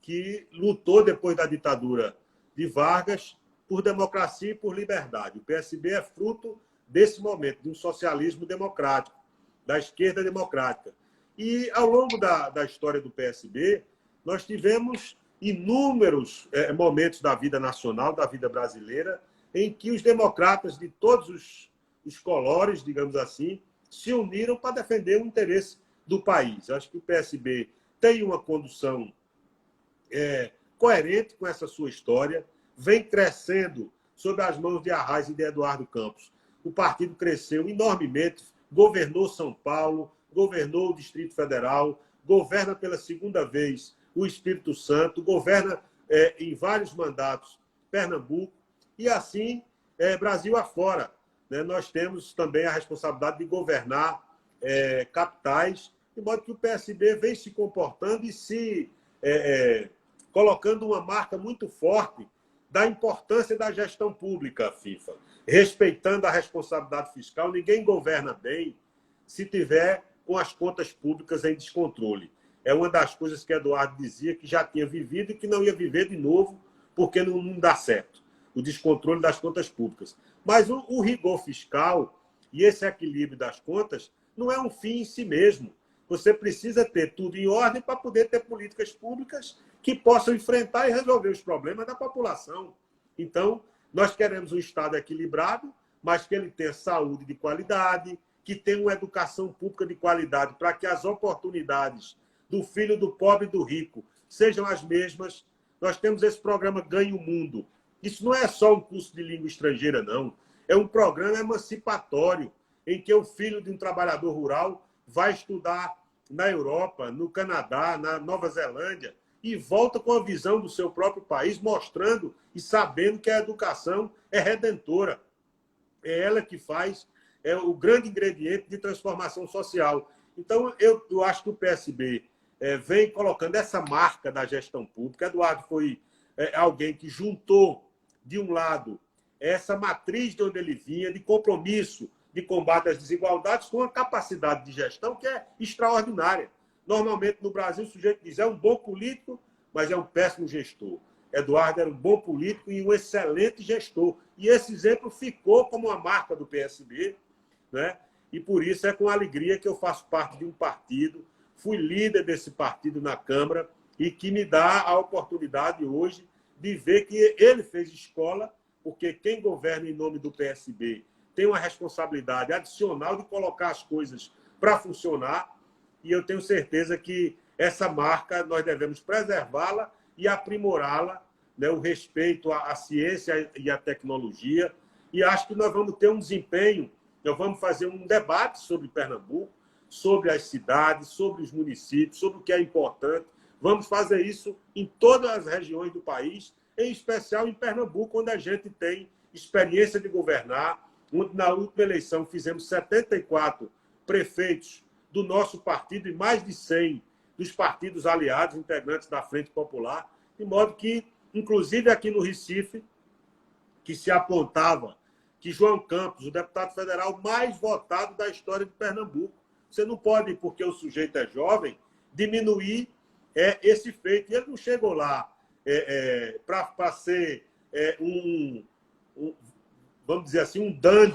que lutou depois da ditadura de Vargas por democracia e por liberdade. O PSB é fruto desse momento, de um socialismo democrático, da esquerda democrática. E, ao longo da história do PSB, nós tivemos inúmeros momentos da vida nacional, da vida brasileira, em que os democratas de todos os colores, digamos assim, se uniram para defender o interesse do país. Acho que o PSB tem uma condução coerente com essa sua história, vem crescendo sob as mãos de Arraes e de Eduardo Campos. O partido cresceu enormemente, governou São Paulo, governou o Distrito Federal, governa pela segunda vez o Espírito Santo, governa em vários mandatos Pernambuco, e assim Brasil afora. Né? Nós temos também a responsabilidade de governar capitais, de modo que o PSB vem se comportando e se colocando uma marca muito forte da importância da gestão pública, FIFA, respeitando a responsabilidade fiscal. Ninguém governa bem se tiver com as contas públicas em descontrole. É uma das coisas que Eduardo dizia que já tinha vivido e que não ia viver de novo, porque não dá certo, o descontrole das contas públicas. Mas o rigor fiscal e esse equilíbrio das contas não é um fim em si mesmo. Você precisa ter tudo em ordem para poder ter políticas públicas que possam enfrentar e resolver os problemas da população. Então, nós queremos um Estado equilibrado, mas que ele tenha saúde de qualidade, que tenha uma educação pública de qualidade, para que as oportunidades do filho do pobre e do rico sejam as mesmas. Nós temos esse programa Ganhe o Mundo. Isso não é só um curso de língua estrangeira, não. É um programa emancipatório, em que o filho de um trabalhador rural vai estudar na Europa, no Canadá, na Nova Zelândia, e volta com a visão do seu próprio país, mostrando e sabendo que a educação é redentora. É ela que faz o grande ingrediente de transformação social. Então, eu acho que o PSB vem colocando essa marca da gestão pública. Eduardo foi alguém que juntou, de um lado, essa matriz de onde ele vinha, de compromisso, de combate às desigualdades, com uma capacidade de gestão que é extraordinária. Normalmente, no Brasil, o sujeito diz é um bom político, mas é um péssimo gestor. Eduardo era um bom político e um excelente gestor. E esse exemplo ficou como uma marca do PSB, né? E por isso é com alegria que eu faço parte de um partido, fui líder desse partido na Câmara e que me dá a oportunidade hoje de ver que ele fez escola, porque quem governa em nome do PSB tem uma responsabilidade adicional de colocar as coisas para funcionar, e eu tenho certeza que essa marca nós devemos preservá-la e aprimorá-la, né? O respeito à ciência e à tecnologia, e acho que nós vamos ter um desempenho, nós vamos fazer um debate sobre Pernambuco, sobre as cidades, sobre os municípios, sobre o que é importante, Vamos fazer isso em todas as regiões do país, em especial em Pernambuco, onde a gente tem experiência de governar, onde na última eleição fizemos 74 prefeitos do nosso partido e mais de 100 dos partidos aliados, integrantes da Frente Popular, de modo que, inclusive aqui no Recife, que se apontava que João Campos, o deputado federal mais votado da história de Pernambuco. Você não pode, porque o sujeito é jovem, diminuir esse feito. E ele não chegou lá para ser vamos dizer assim, um dandy.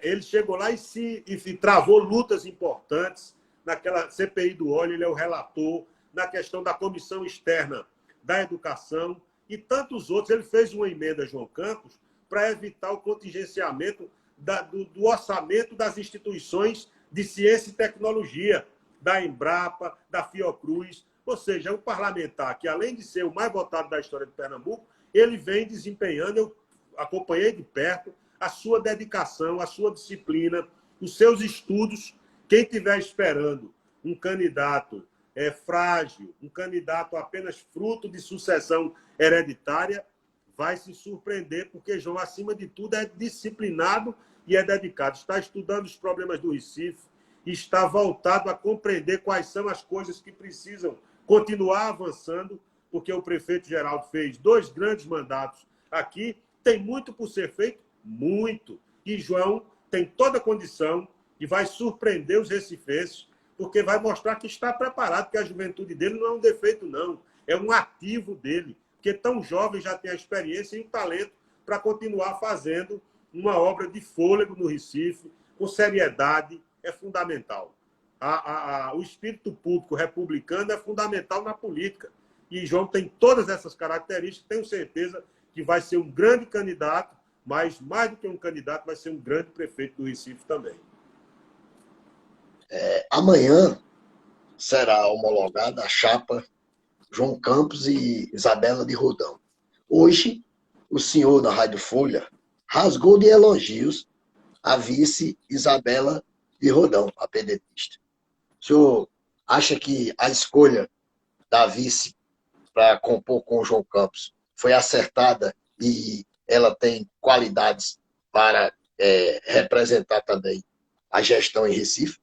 Ele chegou lá e travou lutas importantes naquela CPI do óleo, ele é o relator, na questão da comissão externa da educação e tantos outros. Ele fez uma emenda, João Campos, para evitar o contingenciamento do orçamento das instituições de ciência e tecnologia, da Embrapa, da Fiocruz. Ou seja, é um parlamentar que, além de ser o mais votado da história de Pernambuco, ele vem desempenhando, eu acompanhei de perto, a sua dedicação, a sua disciplina, os seus estudos. Quem estiver esperando um candidato frágil, um candidato apenas fruto de sucessão hereditária, vai se surpreender, porque João, acima de tudo, é disciplinado e é dedicado. Está estudando os problemas do Recife, está voltado a compreender quais são as coisas que precisam continuar avançando, porque o prefeito Geraldo fez 2 grandes mandatos aqui, tem muito por ser feito, muito. E João tem toda a condição e vai surpreender os recifenses, porque vai mostrar que está preparado, que a juventude dele não é um defeito, não. É um ativo dele, porque tão jovem já tem a experiência e o talento para continuar fazendo uma obra de fôlego no Recife, com seriedade, é fundamental. O espírito público republicano é fundamental na política. E João tem todas essas características, tenho certeza que vai ser um grande candidato, mas mais do que um candidato, vai ser um grande prefeito do Recife também. Amanhã será homologada a chapa João Campos e Isabela de Roldão. Hoje, o senhor da Rádio Folha rasgou de elogios a vice Isabela de Roldão, a pedetista. O senhor acha que a escolha da vice para compor com o João Campos foi acertada e ela tem qualidades para representar também a gestão em Recife?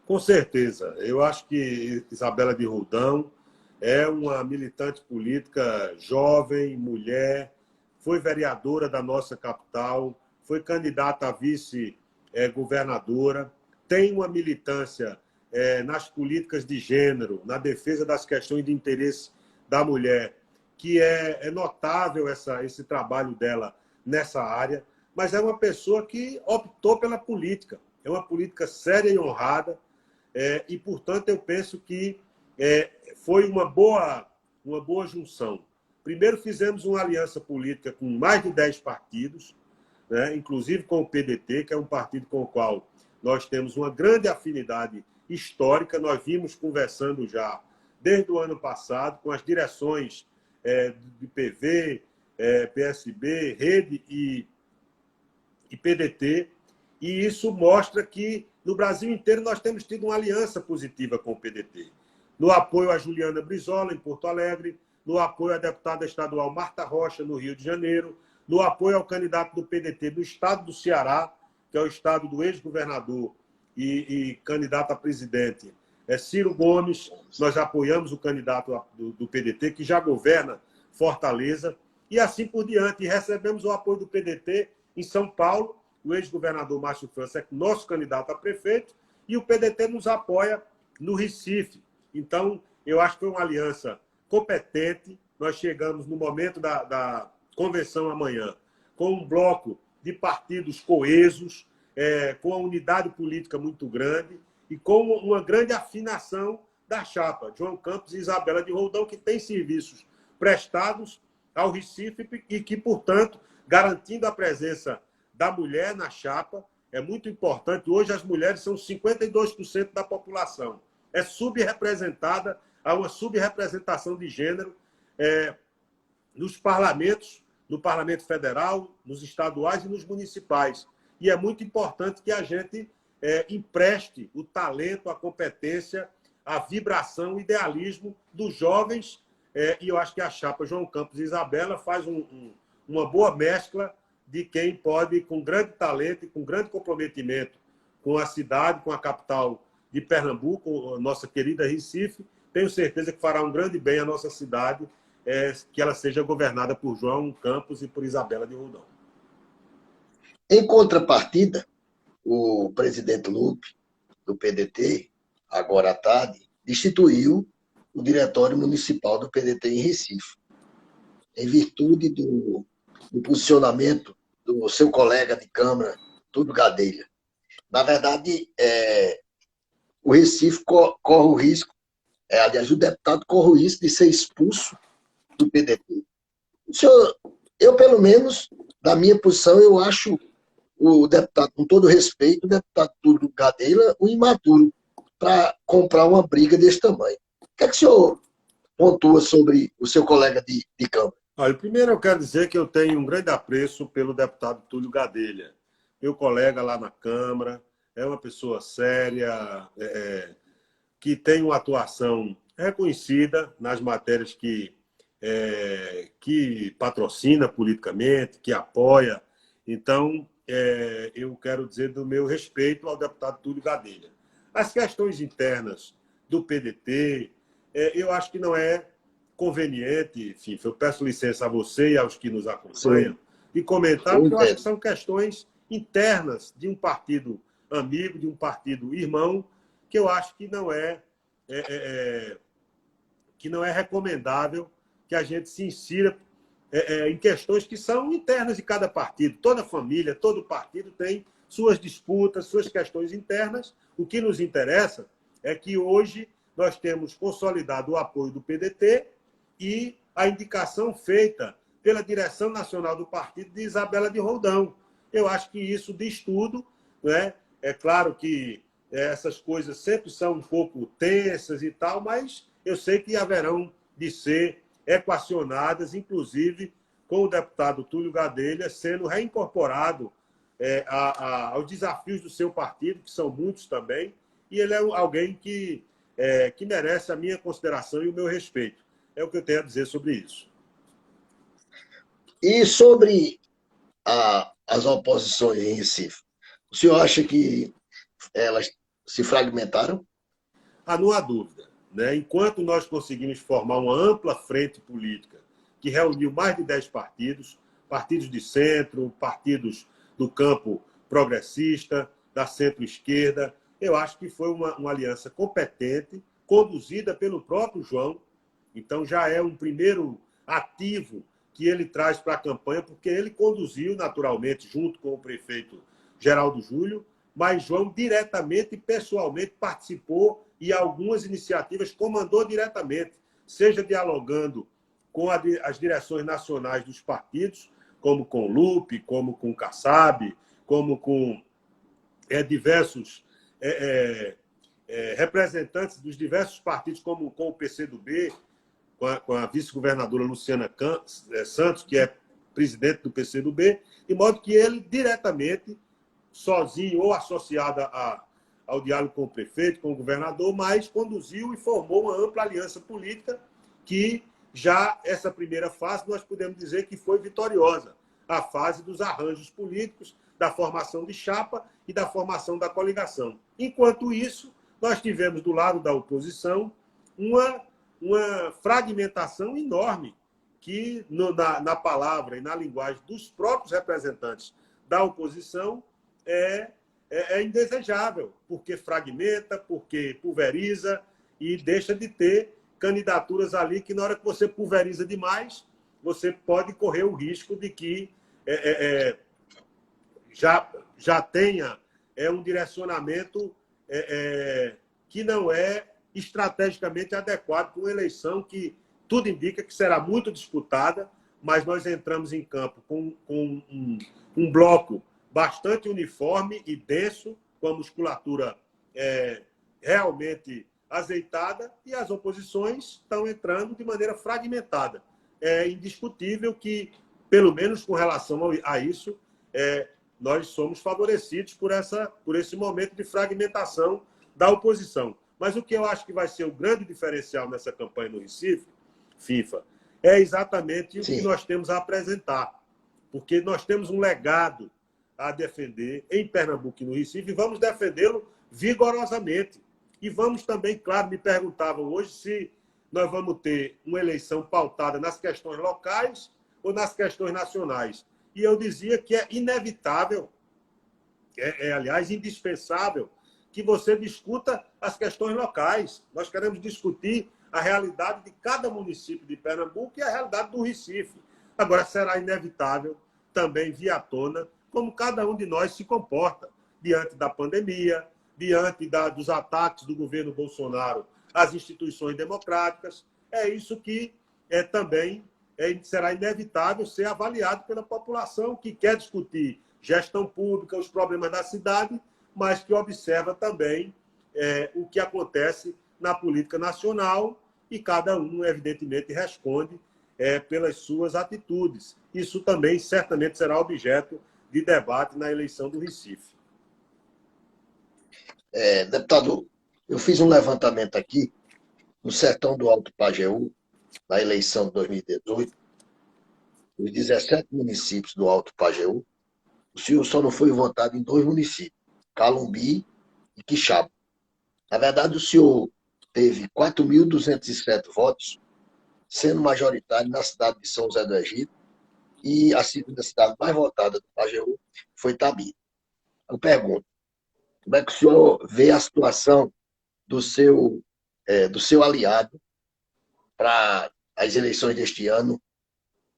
Com certeza. Eu acho que Isabela de Roldão é uma militante política jovem, mulher, foi vereadora da nossa capital, foi candidata a vice-governadora, tem uma militância nas políticas de gênero, na defesa das questões de interesse da mulher, que é notável esse trabalho dela nessa área, mas é uma pessoa que optou pela política. É uma política séria e honrada, e, portanto, eu penso que foi uma boa junção. Primeiro, fizemos uma aliança política com mais de 10 partidos, né, inclusive com o PDT, que é um partido com o qual nós temos uma grande afinidade histórica. Nós vimos conversando já desde o ano passado com as direções de PV, PSB, Rede e PDT, e isso mostra que no Brasil inteiro nós temos tido uma aliança positiva com o PDT. No apoio a Juliana Brizola, em Porto Alegre, no apoio à deputada estadual Marta Rocha, no Rio de Janeiro, no apoio ao candidato do PDT do estado do Ceará, que é o estado do ex-governador e candidato a presidente, Ciro Gomes. Nós apoiamos o candidato do PDT, que já governa Fortaleza, e assim por diante. E recebemos o apoio do PDT em São Paulo. O ex-governador Márcio França é nosso candidato a prefeito, e o PDT nos apoia no Recife. Então, eu acho que foi uma aliança competente. Nós chegamos no momento da convenção amanhã com um bloco de partidos coesos, com a unidade política muito grande e com uma grande afinação da chapa, João Campos e Isabela de Roldão, que tem serviços prestados ao Recife e que, portanto, garantindo a presença da mulher na chapa, é muito importante. Hoje as mulheres são 52% da população. É subrepresentada, há uma subrepresentação de gênero nos parlamentos, no Parlamento Federal, nos estaduais e nos municipais. E é muito importante que a gente empreste o talento, a competência a vibração, o idealismo dos jovens, e eu acho que a chapa João Campos e Isabela faz uma boa mescla de quem pode, com grande talento e com grande comprometimento com a cidade, com a capital de Pernambuco, nossa querida Recife, tenho certeza que fará um grande bem à nossa cidade, que ela seja governada por João Campos e por Isabela de Roldão. Em contrapartida, o presidente Lupe, do PDT, agora à tarde, destituiu o diretório municipal do PDT em Recife, em virtude do posicionamento do seu colega de Câmara, Túlio Gadelha. Na verdade, o Recife corre o risco, aliás, o deputado corre o risco de ser expulso do PDT. Eu, pelo menos, da minha posição, eu acho o deputado, com todo respeito, o deputado Túlio Gadelha, um imaturo para comprar uma briga desse tamanho. O que é que o senhor pontua sobre o seu colega de Câmara? Olha, primeiro eu quero dizer que eu tenho um grande apreço pelo deputado Túlio Gadelha, meu colega lá na Câmara, é uma pessoa séria, que tem uma atuação reconhecida nas matérias que patrocina politicamente, que apoia. Então, eu quero dizer do meu respeito ao deputado Túlio Gadelha. As questões internas do PDT, eu acho que não é conveniente, enfim, eu peço licença a você e aos que nos acompanham, de comentar, porque eu acho que são questões internas de um partido amigo, de um partido irmão, que eu acho que não é recomendável que a gente se insira em questões que são internas de cada partido. Toda família, todo partido tem suas disputas, suas questões internas. O que nos interessa é que hoje nós temos consolidado o apoio do PDT e a indicação feita pela direção nacional do partido de Isabela de Roldão. Eu acho que isso diz tudo, né? É claro que essas coisas sempre são um pouco tensas e tal, mas eu sei que haverão de ser equacionadas, inclusive com o deputado Túlio Gadelha sendo reincorporado aos desafios do seu partido, que são muitos também, e ele é alguém que merece a minha consideração e o meu respeito. É o que eu tenho a dizer sobre isso. E sobre as oposições em Recife, o senhor acha que elas se fragmentaram? Não há dúvida, né? Enquanto nós conseguimos formar uma ampla frente política que reuniu mais de 10 partidos, partidos de centro, partidos do campo progressista, da centro-esquerda, eu acho que foi uma aliança competente, conduzida pelo próprio João. Então já é um primeiro ativo que ele traz para a campanha, porque ele conduziu naturalmente, junto com o prefeito Geraldo Júlio, mas João diretamente e pessoalmente participou e algumas iniciativas comandou diretamente, seja dialogando com as direções nacionais dos partidos, como com o Lupe, como com o Kassab, como com diversos representantes dos diversos partidos, como com o PCdoB, com a vice-governadora Luciana Santos, que é presidente do PCdoB, de modo que ele diretamente, sozinho ou associado ao diálogo com o prefeito, com o governador, mas conduziu e formou uma ampla aliança política que já essa primeira fase nós podemos dizer que foi vitoriosa, a fase dos arranjos políticos, da formação de chapa e da formação da coligação. Enquanto isso, nós tivemos do lado da oposição uma fragmentação enorme que, na palavra e na linguagem dos próprios representantes da oposição, é indesejável, porque fragmenta, porque pulveriza e deixa de ter candidaturas ali que, na hora que você pulveriza demais, você pode correr o risco de que já tenha um direcionamento que não é estrategicamente adequado para uma eleição que tudo indica que será muito disputada, mas nós entramos em campo com um bloco bastante uniforme e denso, com a musculatura realmente azeitada, e as oposições estão entrando de maneira fragmentada. É indiscutível que, pelo menos com relação a isso, nós somos favorecidos por esse momento de fragmentação da oposição. Mas o que eu acho que vai ser o grande diferencial nessa campanha no Recife, FIFA, é exatamente o que nós temos a apresentar. Porque nós temos um legado a defender em Pernambuco e no Recife e vamos defendê-lo vigorosamente. E vamos também, claro, me perguntavam hoje se nós vamos ter uma eleição pautada nas questões locais ou nas questões nacionais. E eu dizia que é inevitável, aliás, indispensável, que você discuta as questões locais. Nós queremos discutir a realidade de cada município de Pernambuco e a realidade do Recife. Agora, será inevitável também vir à tona como cada um de nós se comporta diante da pandemia, diante dos ataques do governo Bolsonaro às instituições democráticas. É isso que também será inevitável ser avaliado pela população que quer discutir gestão pública, os problemas da cidade, mas que observa também o que acontece na política nacional e cada um, evidentemente, responde pelas suas atitudes. Isso também certamente será objeto de debate na eleição do Recife. Deputado, eu fiz um levantamento aqui no sertão do Alto Pajeú, na eleição de 2018, os 17 municípios do Alto Pajeú, o senhor só não foi votado em 2 municípios, Calumbi e Quixaba. Na verdade, o senhor teve 4.207 votos, sendo majoritário na cidade de São José do Egito, e a segunda cidade mais votada do Pajeú foi Itabira. Eu pergunto, como é que o senhor vê a situação do seu aliado para as eleições deste ano,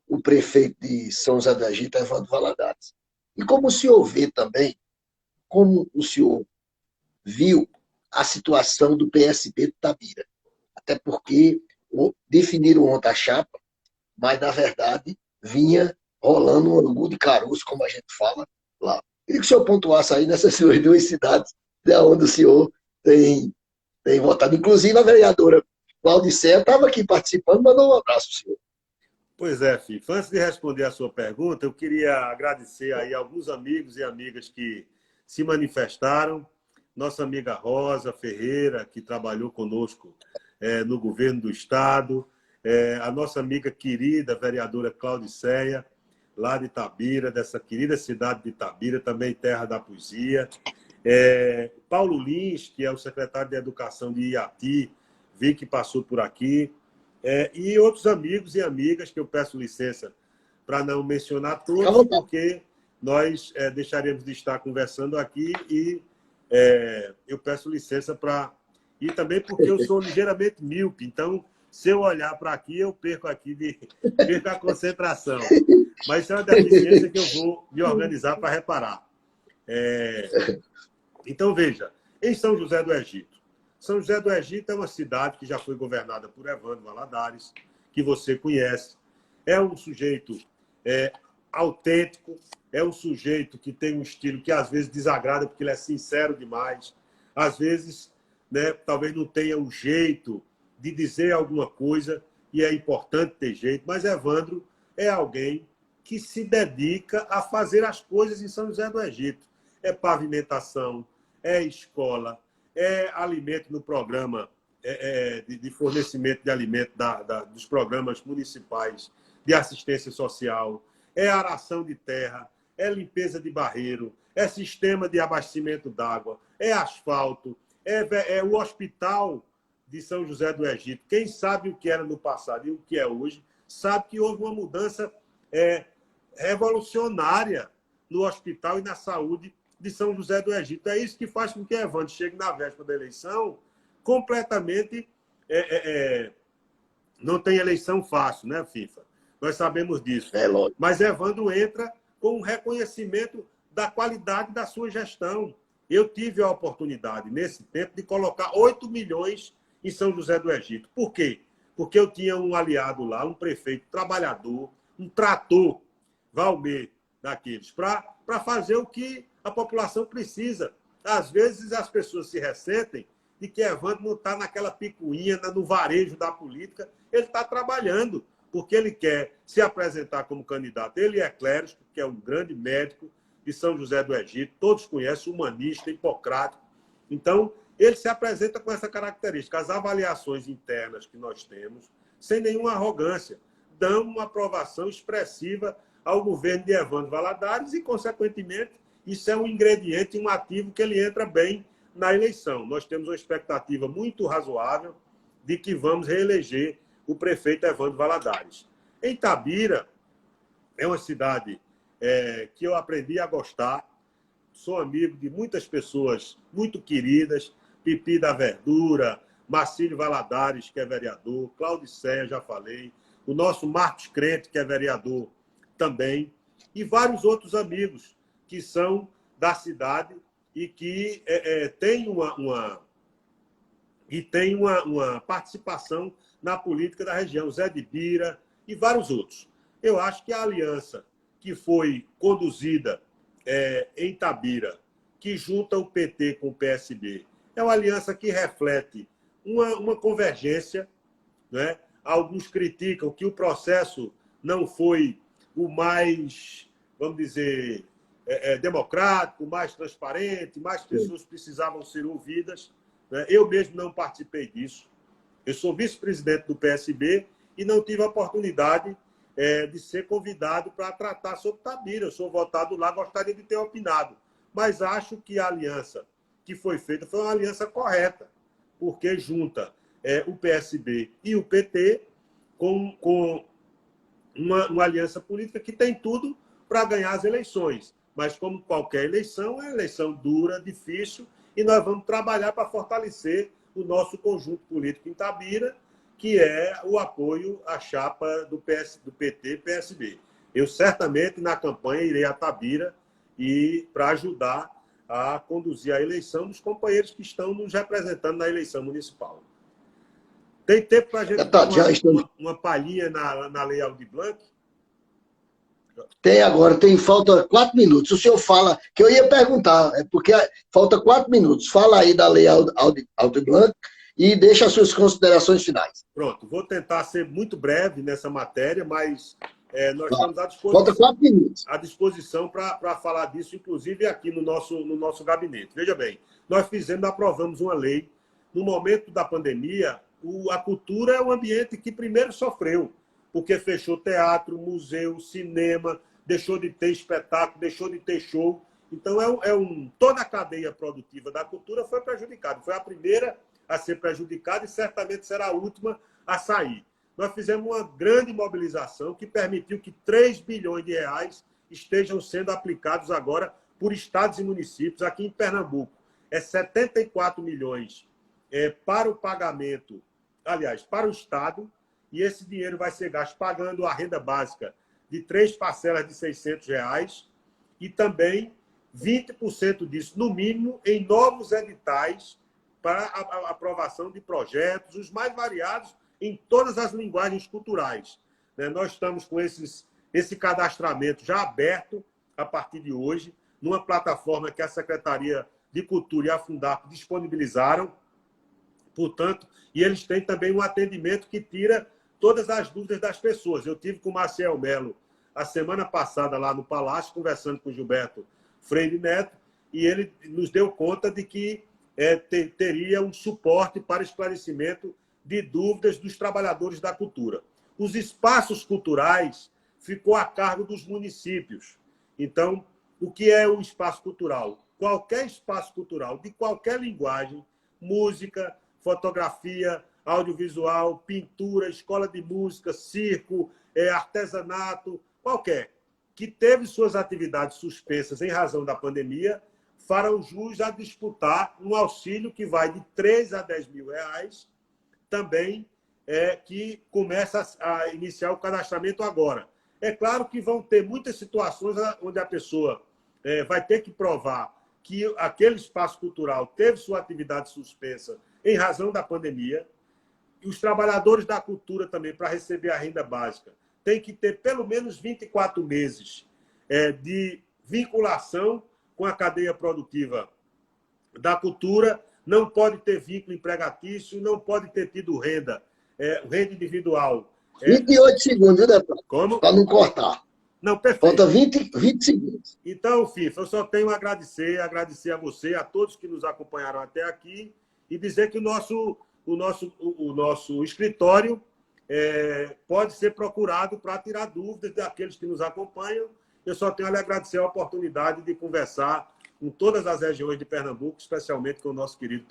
o prefeito de São José do Egito, Evandro Valadares? E como o senhor vê também, como o senhor viu a situação do PSB de Itabira? Até porque definiram ontem a chapa, mas, na verdade, vinha rolando um angu de caroço, como a gente fala lá. Queria que o senhor pontuasse aí nessas suas 2 cidades, onde o senhor tem votado. Inclusive, a vereadora Claudicéia estava aqui participando, mandou um abraço ao senhor. Pois é, Fifa. Antes de responder a sua pergunta, eu queria agradecer aí alguns amigos e amigas que se manifestaram. Nossa amiga Rosa Ferreira, que trabalhou conosco no governo do Estado. A nossa amiga querida, vereadora Claudicéia, lá de Itabira, dessa querida cidade de Itabira, também terra da poesia. Paulo Lins, que é o secretário de Educação de Iati, vi que passou por aqui. E outros amigos e amigas, que eu peço licença para não mencionar todos, porque nós deixaremos de estar conversando aqui e eu peço licença para... E também porque eu sou ligeiramente míope, então, se eu olhar para aqui, eu perco a concentração. Mas isso é uma deficiência que eu vou me organizar para reparar. Então, veja, em São José do Egito. São José do Egito é uma cidade que já foi governada por Evandro Valadares, que você conhece. É um sujeito autêntico, é um sujeito que tem um estilo que às vezes desagrada porque ele é sincero demais. Às vezes, talvez não tenha o jeito de dizer alguma coisa, e é importante ter jeito, mas Evandro é alguém que se dedica a fazer as coisas em São José do Egito. É pavimentação, é escola, é alimento no programa de fornecimento de alimento dos programas municipais de assistência social, é aração de terra, é limpeza de barreiro, é sistema de abastecimento d'água, é asfalto, é o hospital de São José do Egito. Quem sabe o que era no passado e o que é hoje, sabe que houve uma mudança revolucionária no hospital e na saúde de São José do Egito. É isso que faz com que Evandro chegue na véspera da eleição completamente... não tem eleição fácil, né, FIFA? Nós sabemos disso. Mas Evandro entra com um reconhecimento da qualidade da sua gestão. Eu tive a oportunidade, nesse tempo, de colocar 8 milhões em São José do Egito. Por quê? Porque eu tinha um aliado lá, um prefeito trabalhador, um trator, Valmir, daqueles, para fazer o que a população precisa. Às vezes as pessoas se ressentem de que Evandro não está naquela picuinha, no varejo da política. Ele está trabalhando, porque ele quer se apresentar como candidato. Ele é clérigo, que é um grande médico de São José do Egito, todos conhecem, humanista, hipocrático. Então, ele se apresenta com essa característica. As avaliações internas que nós temos, sem nenhuma arrogância, dão uma aprovação expressiva ao governo de Evandro Valadares e, consequentemente, isso é um ingrediente, um ativo que ele entra bem na eleição. Nós temos uma expectativa muito razoável de que vamos reeleger o prefeito Evandro Valadares. Em Itabira, é uma cidade que eu aprendi a gostar, sou amigo de muitas pessoas muito queridas, Pipi da Verdura, Marcílio Valadares, que é vereador, Claudicéia, já falei, o nosso Marcos Crente, que é vereador também, e vários outros amigos que são da cidade e que têm uma participação na política da região, Zé de Bira e vários outros. Eu acho que a aliança que foi conduzida em Itabira, que junta o PT com o PSB, é uma aliança que reflete uma convergência, né? Alguns criticam que o processo não foi o mais, vamos dizer, democrático, mais transparente, mais pessoas precisavam ser ouvidas, né? Eu mesmo não participei disso. Eu sou vice-presidente do PSB e não tive a oportunidade de ser convidado para tratar sobre Itabira. Eu sou votado lá, gostaria de ter opinado. Mas acho que a aliança que foi feita foi uma aliança correta, porque junta o PSB e o PT com uma aliança política que tem tudo para ganhar as eleições. Mas, como qualquer eleição, é uma eleição dura, difícil, e nós vamos trabalhar para fortalecer o nosso conjunto político em Itabira, que é o apoio à chapa do PT-PSB. Eu, certamente, na campanha, irei a Itabira para ajudar a conduzir a eleição dos companheiros que estão nos representando na eleição municipal. Tem tempo para a gente dar uma palhinha na Lei Aldir Blanc? Tem agora, falta 4 minutos. O senhor fala, que eu ia perguntar, porque falta 4 minutos. Fala aí da Lei Aldir Blanc e deixa as suas considerações finais. Pronto, vou tentar ser muito breve nessa matéria, mas nós estamos à disposição. Falta 4 minutos. À disposição para falar disso, inclusive aqui no nosso gabinete. Veja bem, nós aprovamos uma lei. No momento da pandemia, a cultura é um ambiente que primeiro sofreu, porque fechou teatro, museu, cinema, deixou de ter espetáculo, deixou de ter show. Então, toda a cadeia produtiva da cultura foi prejudicada. Foi a primeira a ser prejudicada e certamente será a última a sair. Nós fizemos uma grande mobilização que permitiu que 3 bilhões de reais estejam sendo aplicados agora por estados e municípios. Aqui em Pernambuco, 74 milhões para o pagamento, aliás, para o Estado, e esse dinheiro vai ser gasto pagando a renda básica de 3 parcelas de R$ 600 reais, e também 20% disso, no mínimo, em novos editais para a aprovação de projetos, os mais variados, em todas as linguagens culturais. Nós estamos com esse cadastramento já aberto a partir de hoje, numa plataforma que a Secretaria de Cultura e a Fundap disponibilizaram, portanto, e eles têm também um atendimento que tira todas as dúvidas das pessoas. Eu tive com o Marcel Melo a semana passada lá no Palácio, conversando com o Gilberto Freire Neto, e ele nos deu conta de que teria um suporte para esclarecimento de dúvidas dos trabalhadores da cultura. Os espaços culturais ficou a cargo dos municípios. Então, o que é o espaço cultural? Qualquer espaço cultural, de qualquer linguagem, música, fotografia, audiovisual, pintura, escola de música, circo, artesanato, qualquer, que teve suas atividades suspensas em razão da pandemia, farão jus a disputar um auxílio que vai de 3 a 10 mil reais, também que começa a iniciar o cadastramento agora. É claro que vão ter muitas situações onde a pessoa vai ter que provar que aquele espaço cultural teve sua atividade suspensa em razão da pandemia. E os trabalhadores da cultura também, para receber a renda básica, tem que ter pelo menos 24 meses de vinculação com a cadeia produtiva da cultura, não pode ter vínculo empregatício, não pode ter tido renda individual. 28 segundos, viu, deputado? Como? Para não cortar. Não, perfeito. Falta 20 segundos. Então, FIFA, eu só tenho a agradecer a você, a todos que nos acompanharam até aqui, e dizer que o nosso escritório pode ser procurado para tirar dúvidas daqueles que nos acompanham. Eu só tenho a lhe agradecer a oportunidade de conversar com todas as regiões de Pernambuco, especialmente com o nosso querido